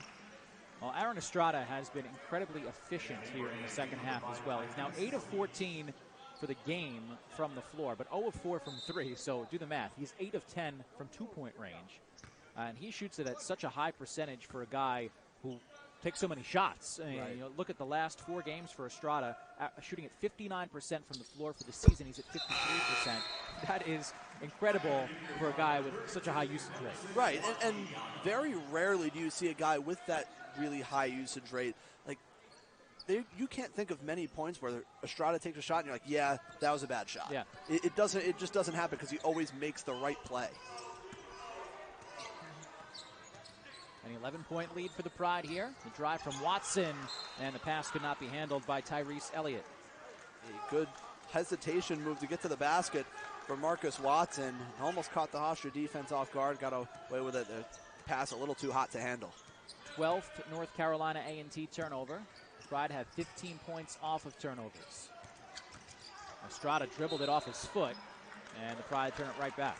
Well, Aaron Estrada has been incredibly efficient here in the second half as well. He's now 8 of 14 for the game from the floor, but 0 of 4 from 3, so do the math. He's 8 of 10 from 2-point range, and he shoots it at such a high percentage for a guy who takes so many shots. I mean, right. You know, look at the last 4 games for Estrada, shooting at 59% from the floor for the season. He's at 53%. That is incredible for a guy with such a high usage rate. Right, and very rarely do you see a guy with that really high usage rate. Like, you can't think of many points where Estrada takes a shot and you're like, yeah, that was a bad shot. Yeah. It just doesn't happen because he always makes the right play. An 11-point lead for the Pride here. The drive from Watson, and the pass could not be handled by Tyrese Elliott. A good hesitation move to get to the basket for Marcus Watson. Almost caught the Hofstra defense off guard, got away with it. The pass a little too hot to handle. 12th North Carolina A&T turnover. Pride had 15 points off of turnovers. Estrada dribbled it off his foot, and the Pride turn it right back.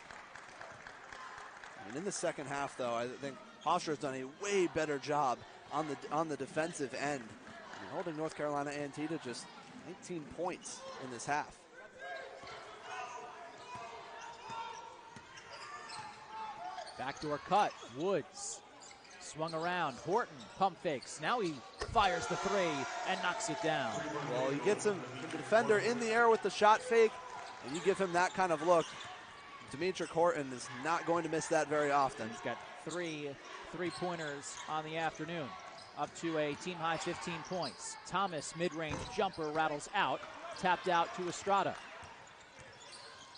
And in the second half, though, I think Hofstra has done a way better job on the defensive end, holding North Carolina A&T to just 19 points in this half. Backdoor cut. Woods swung around. Horton pump fakes. Now he fires the 3 and knocks it down. Well, he gets him, the defender in the air with the shot fake, and you give him that kind of look. Demetric Horton is not going to miss that very often. He's got 3 three-pointers on the afternoon, up to a team-high 15 points. Thomas, mid-range jumper, rattles out, tapped out to Estrada.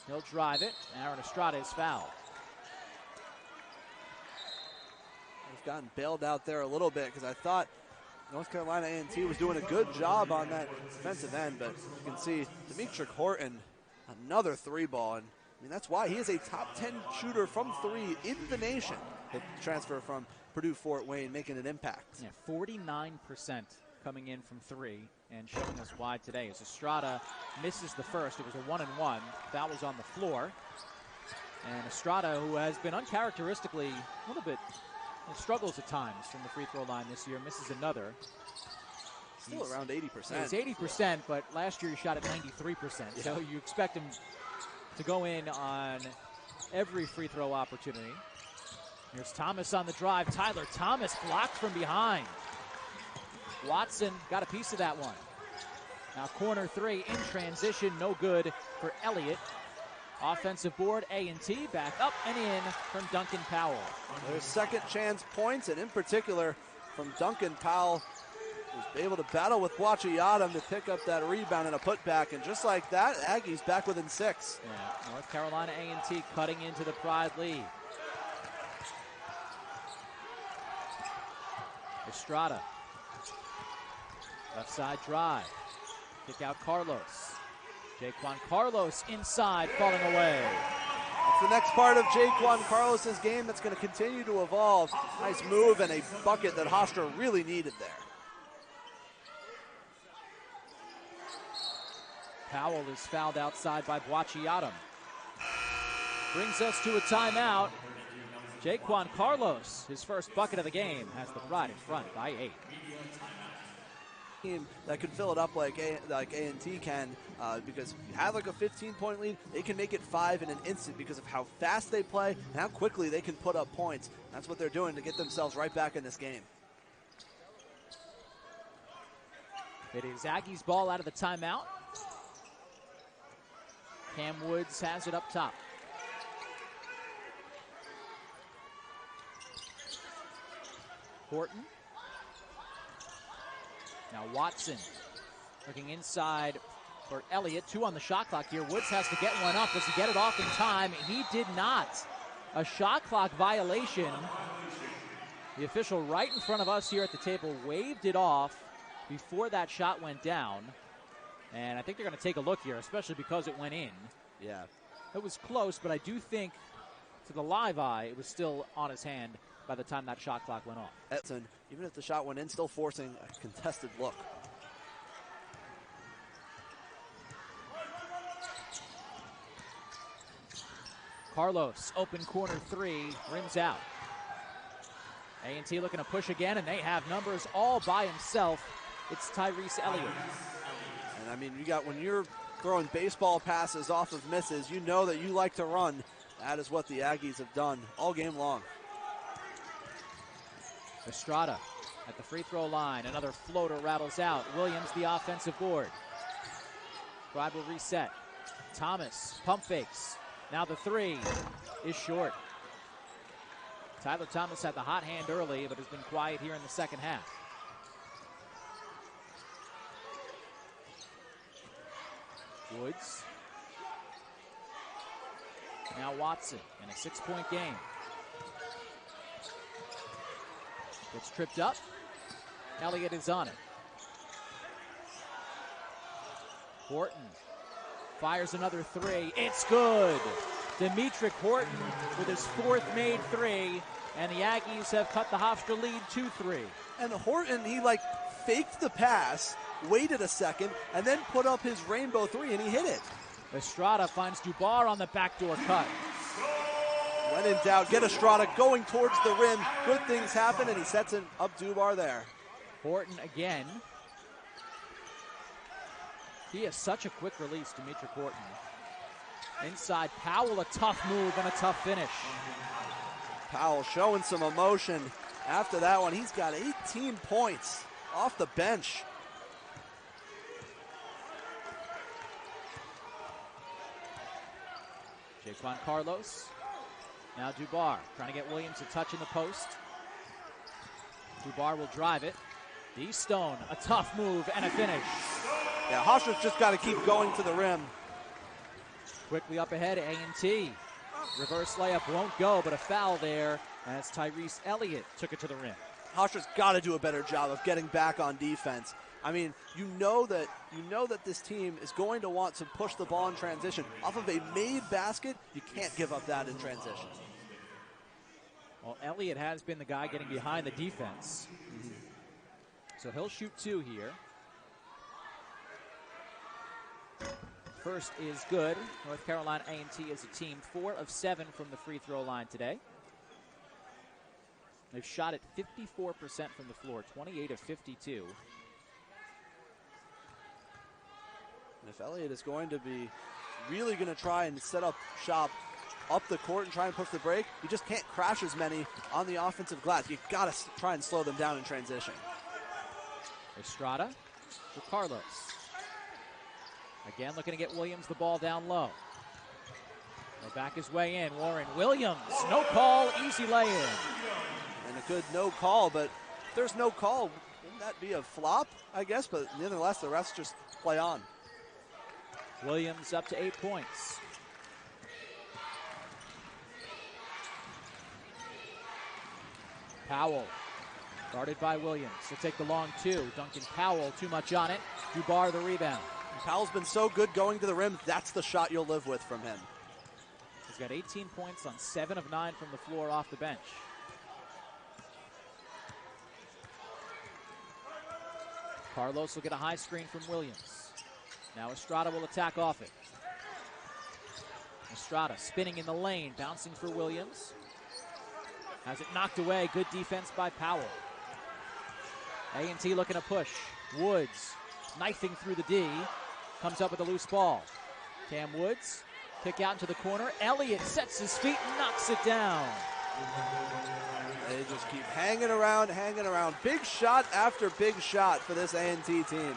He'll drive it. Aaron Estrada is fouled. He's gotten bailed out there a little bit because I thought North Carolina A&T was doing a good job on that defensive end, but you can see Demetric Horton, another 3-ball, and I mean, that's why he is a top 10 shooter from 3 in the nation. The transfer from Purdue Fort Wayne, making an impact. Yeah, 49% coming in from 3 and showing us why today. As Estrada misses the first, it was a 1-and-1. Foul was on the floor. And Estrada, who has been uncharacteristically a little bit, struggles at times from the free throw line this year, misses another. Still around 80%. He's 80%, but last year he shot at 93%. Yeah. So you expect him to go in on every free throw opportunity. Here's Thomas on the drive. Tyler Thomas blocked from behind. Watson got a piece of that one. Now corner three in transition, no good for Elliott. Offensive board, A&T back up and in from Duncan Powell. There's second chance points, and in particular from Duncan Powell, who's able to battle with Boachiatum to pick up that rebound and a putback. And just like that, Aggies back within 6. Yeah, North Carolina A&T cutting into the Pride lead. Estrada. Left side drive. Kick out Carlos. Jaquan Carlos inside, falling away. That's the next part of Jaquan Carlos's game that's going to continue to evolve. Nice move and a bucket that Hofstra really needed there. Powell is fouled outside by Boachiatum. Brings us to a timeout. Jaquan Carlos, his first bucket of the game, has the Pride in front by 8. That could fill it up like A&T can, because if you have like a 15-point lead, they can make it 5 in an instant because of how fast they play and how quickly they can put up points. That's what they're doing to get themselves right back in this game. It is Aggies ball out of the timeout. Cam Woods has it up top. Horton. Now Watson looking inside for Elliott. 2 on the shot clock here. Woods has to get one up. Does he get it off in time? He did not. A shot clock violation. The official right in front of us here at the table waved it off before that shot went down. And I think they're going to take a look here, especially because it went in. Yeah. It was close, but I do think to the live eye, it was still on his hand by the time that shot clock went off. Edson, even if the shot went in, still forcing a contested look. Carlos, open corner 3, rims out. A&T looking to push again, and they have numbers all by himself. It's Tyrese Elliott. And I mean, when you're throwing baseball passes off of misses, you know that you like to run. That is what the Aggies have done all game long. Estrada at the free throw line. Another floater rattles out. Williams the offensive board. Pride will reset. Thomas, pump fakes. Now the 3 is short. Tyler Thomas had the hot hand early, but has been quiet here in the second half. Woods. Now Watson in a 6-point game. Gets tripped up. Elliott is on it. Horton fires another 3. It's good. Demetric Horton with his 4th made 3. And the Aggies have cut the Hofstra lead 2-3. And Horton, he faked the pass, waited a second, and then put up his rainbow 3, and he hit it. Estrada finds Dubar on the backdoor cut. When in doubt, get Estrada going towards the rim. Good things happen, and he sets it up Dubar there. Horton again. He has such a quick release, Demetric Horton. Inside, Powell, a tough move and a tough finish. Powell showing some emotion after that one. He's got 18 points off the bench. Jaquan Carlos. Now Dubar trying to get Williams a touch in the post. Dubar will drive it. D. Stone, a tough move and a finish. Yeah, Hofstra's just got to keep going to the rim. Quickly up ahead, A&T. Reverse layup won't go, but a foul there as Tyrese Elliott took it to the rim. Hofstra's got to do a better job of getting back on defense. I mean, you know that this team is going to want to push the ball in transition. Off of a made basket, you can't give up that in transition. Well, Elliott has been the guy getting behind the defense. So he'll shoot 2 here. First is good. North Carolina A&T is a team 4 of 7 from the free throw line today. They've shot it 54% from the floor, 28 of 52. And if Elliott is going to be really going to try and set up shop up the court and try and push the break, you just can't crash as many on the offensive glass. You've got to try and slow them down in transition. Estrada for Carlos. Again, looking to get Williams the ball down low. He'll back his way in. Warren Williams, no call, easy lay-in. And a good no call, but if there's no call, wouldn't that be a flop, I guess? But nonetheless, the refs just play on. Williams up to 8 points. Powell, guarded by Williams. He'll take the long two. Duncan Powell, too much on it. Dubar the rebound. And Powell's been so good going to the rim. That's the shot you'll live with from him. He's got 18 points on 7 of 9 from the floor off the bench. Carlos will get a high screen from Williams. Now Estrada will attack off it. Estrada spinning in the lane, bouncing for Williams. Has it knocked away. Good defense by Powell. A&T looking to push. Woods knifing through the D. Comes up with a loose ball. Cam Woods, kick out into the corner. Elliott sets his feet and knocks it down. They just keep hanging around, hanging around. Big shot after big shot for this A&T team.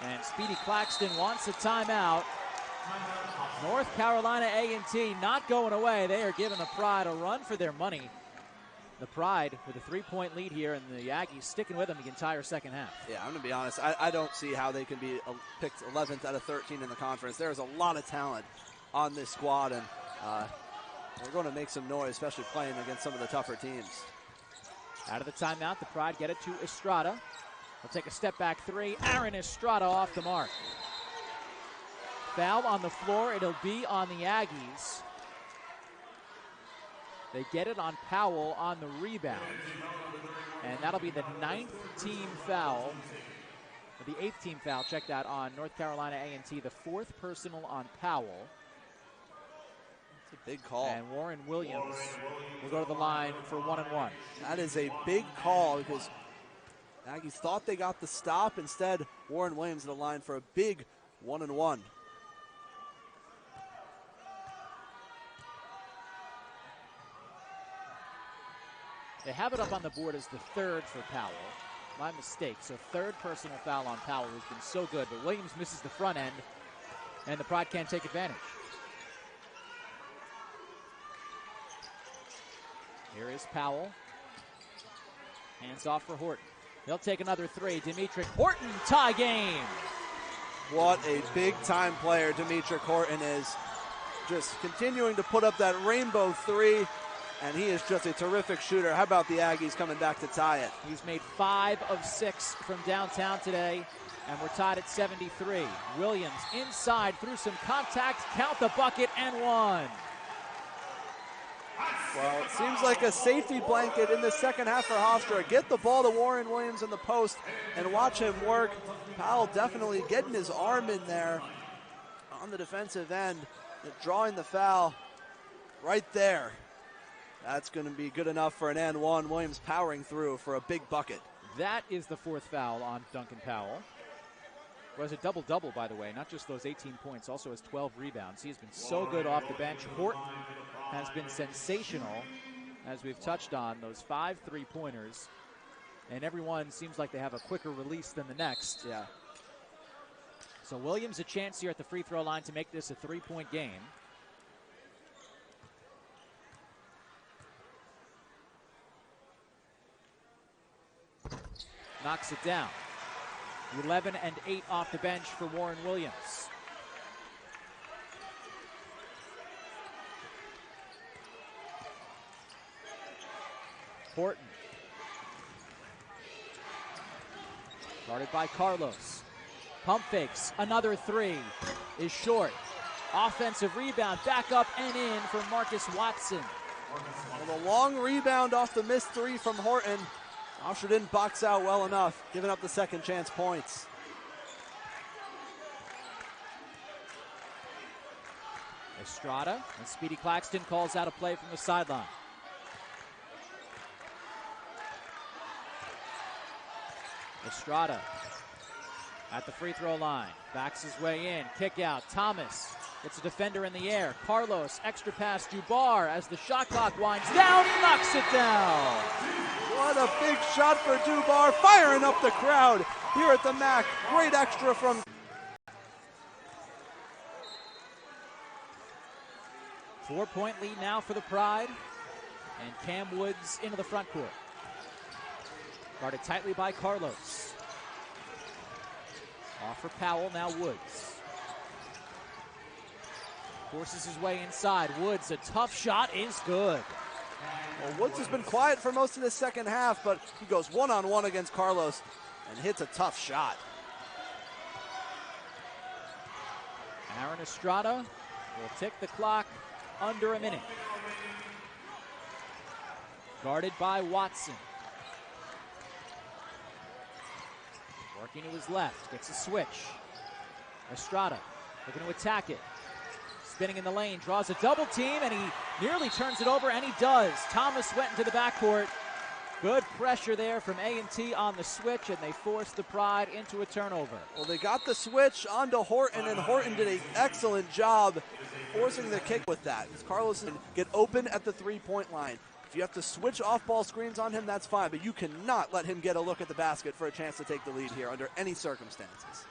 And Speedy Claxton wants a timeout. North Carolina A&T not going away. They are giving the Pride a run for their money. The Pride with a 3-point lead here, and the Aggies sticking with them the entire second half. Yeah, I'm going to be honest. I don't see how they can be picked 11th out of 13 in the conference. There's a lot of talent on this squad, and we're going to make some noise, especially playing against some of the tougher teams. Out of the timeout, the Pride get it to Estrada. He'll take a step back three. Aaron Estrada off the mark. Foul on the floor. It'll be on the Aggies. They get it on Powell on the rebound. And that'll be the 9th team foul. Or the 8th team foul, check that, on North Carolina A&T. The 4th personal on Powell. It's a big call. And Warren Williams will go to the line for 1-1. That is a big call because Aggies thought they got the stop. Instead, Warren Williams at the line for a big 1-1. They have it up on the board as the 3rd for Powell. My mistake. So 3rd personal foul on Powell, who's been so good. But Williams misses the front end, and the Pride can't take advantage. Here is Powell. Hands off for Horton. He'll take another three. Demetric Horton, tie game. What a big-time player Demetric Horton is. Just continuing to put up that rainbow three. And he is just a terrific shooter. How about the Aggies coming back to tie it? He's made 5 of 6 from downtown today, and we're tied at 73. Williams inside through some contact, count the bucket, and one. Well, it seems like a safety blanket in the second half for Hofstra. Get the ball to Warren Williams in the post and watch him work. Powell definitely getting his arm in there on the defensive end, drawing the foul right there. That's going to be good enough for an and one. Williams powering through for a big bucket. That is the 4th foul on Duncan Powell. It was a double-double, by the way, not just those 18 points, also has 12 rebounds. He has been so good off the bench. Horton has been sensational, as we've touched on, those 5 3-pointers. And everyone seems like they have a quicker release than the next. Yeah. So Williams a chance here at the free throw line to make this a 3-point game. Knocks it down. 11 and 8 off the bench for Warren Williams. Horton. Guarded by Carlos. Pump fakes. Another three is short. Offensive rebound. Back up and in for Marcus Watson. Well, the long rebound off the missed three from Horton. Hofstra didn't box out well enough, giving up the second chance points. Estrada, and Speedy Claxton calls out a play from the sideline. Estrada at the free throw line, backs his way in, kick out, Thomas. It's a defender in the air. Carlos, extra pass, Dubar, as the shot clock winds down, knocks it down. What a big shot for Dubar, firing up the crowd. here at the MAC. Great extra from 4-point lead now for the Pride. And Cam Woods into the front court. Guarded tightly by Carlos. Off for Powell, now Woods. Forces his way inside. Woods, a tough shot is good. Well, Woods has been quiet for most of the second half, but he goes one-on-one against Carlos and hits a tough shot. Aaron Estrada will tick the clock under a minute. Guarded by Watson. Working to his left, gets a switch. Estrada looking to attack it. Spinning in the lane, draws a double team, and he nearly turns it over, and he does. Thomas went into the backcourt. Good pressure there from A&T on the switch, and they forced the Pride into a turnover. Well, they got the switch onto Horton, and Horton did an excellent job forcing the kick with that. Carlos can get open at the three-point line. If you have to switch off-ball screens on him, that's fine, but you cannot let him get a look at the basket for a chance to take the lead here under any circumstances.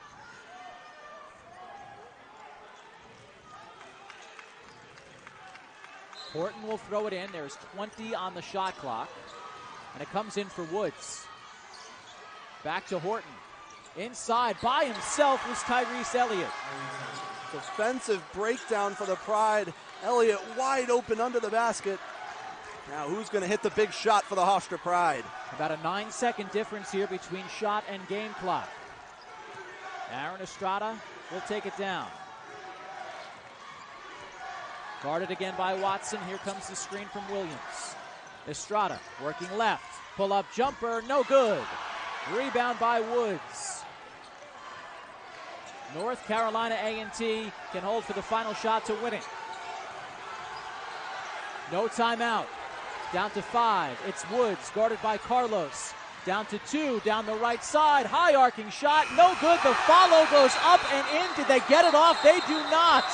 Horton will throw it in. There's 20 on the shot clock. And it comes in for Woods. Back to Horton. Inside by himself was Tyrese Elliott. Defensive breakdown for the Pride. Elliott wide open under the basket. Now who's going to hit the big shot for the Hofstra Pride? About a 9-second difference here between shot and game clock. Aaron Estrada will take it down. Guarded again by Watson. Here comes the screen from Williams. Estrada working left. Pull-up jumper, no good. Rebound by Woods. North Carolina A&T can hold for the final shot to win it. No timeout. Down to 5. It's Woods, guarded by Carlos. Down to 2, down the right side. High arcing shot, no good. The follow goes up and in. Did they get it off? They do not.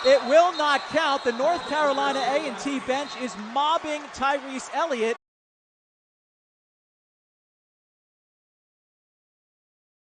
It will not count. The North Carolina A&T bench is mobbing Tyrese Elliott.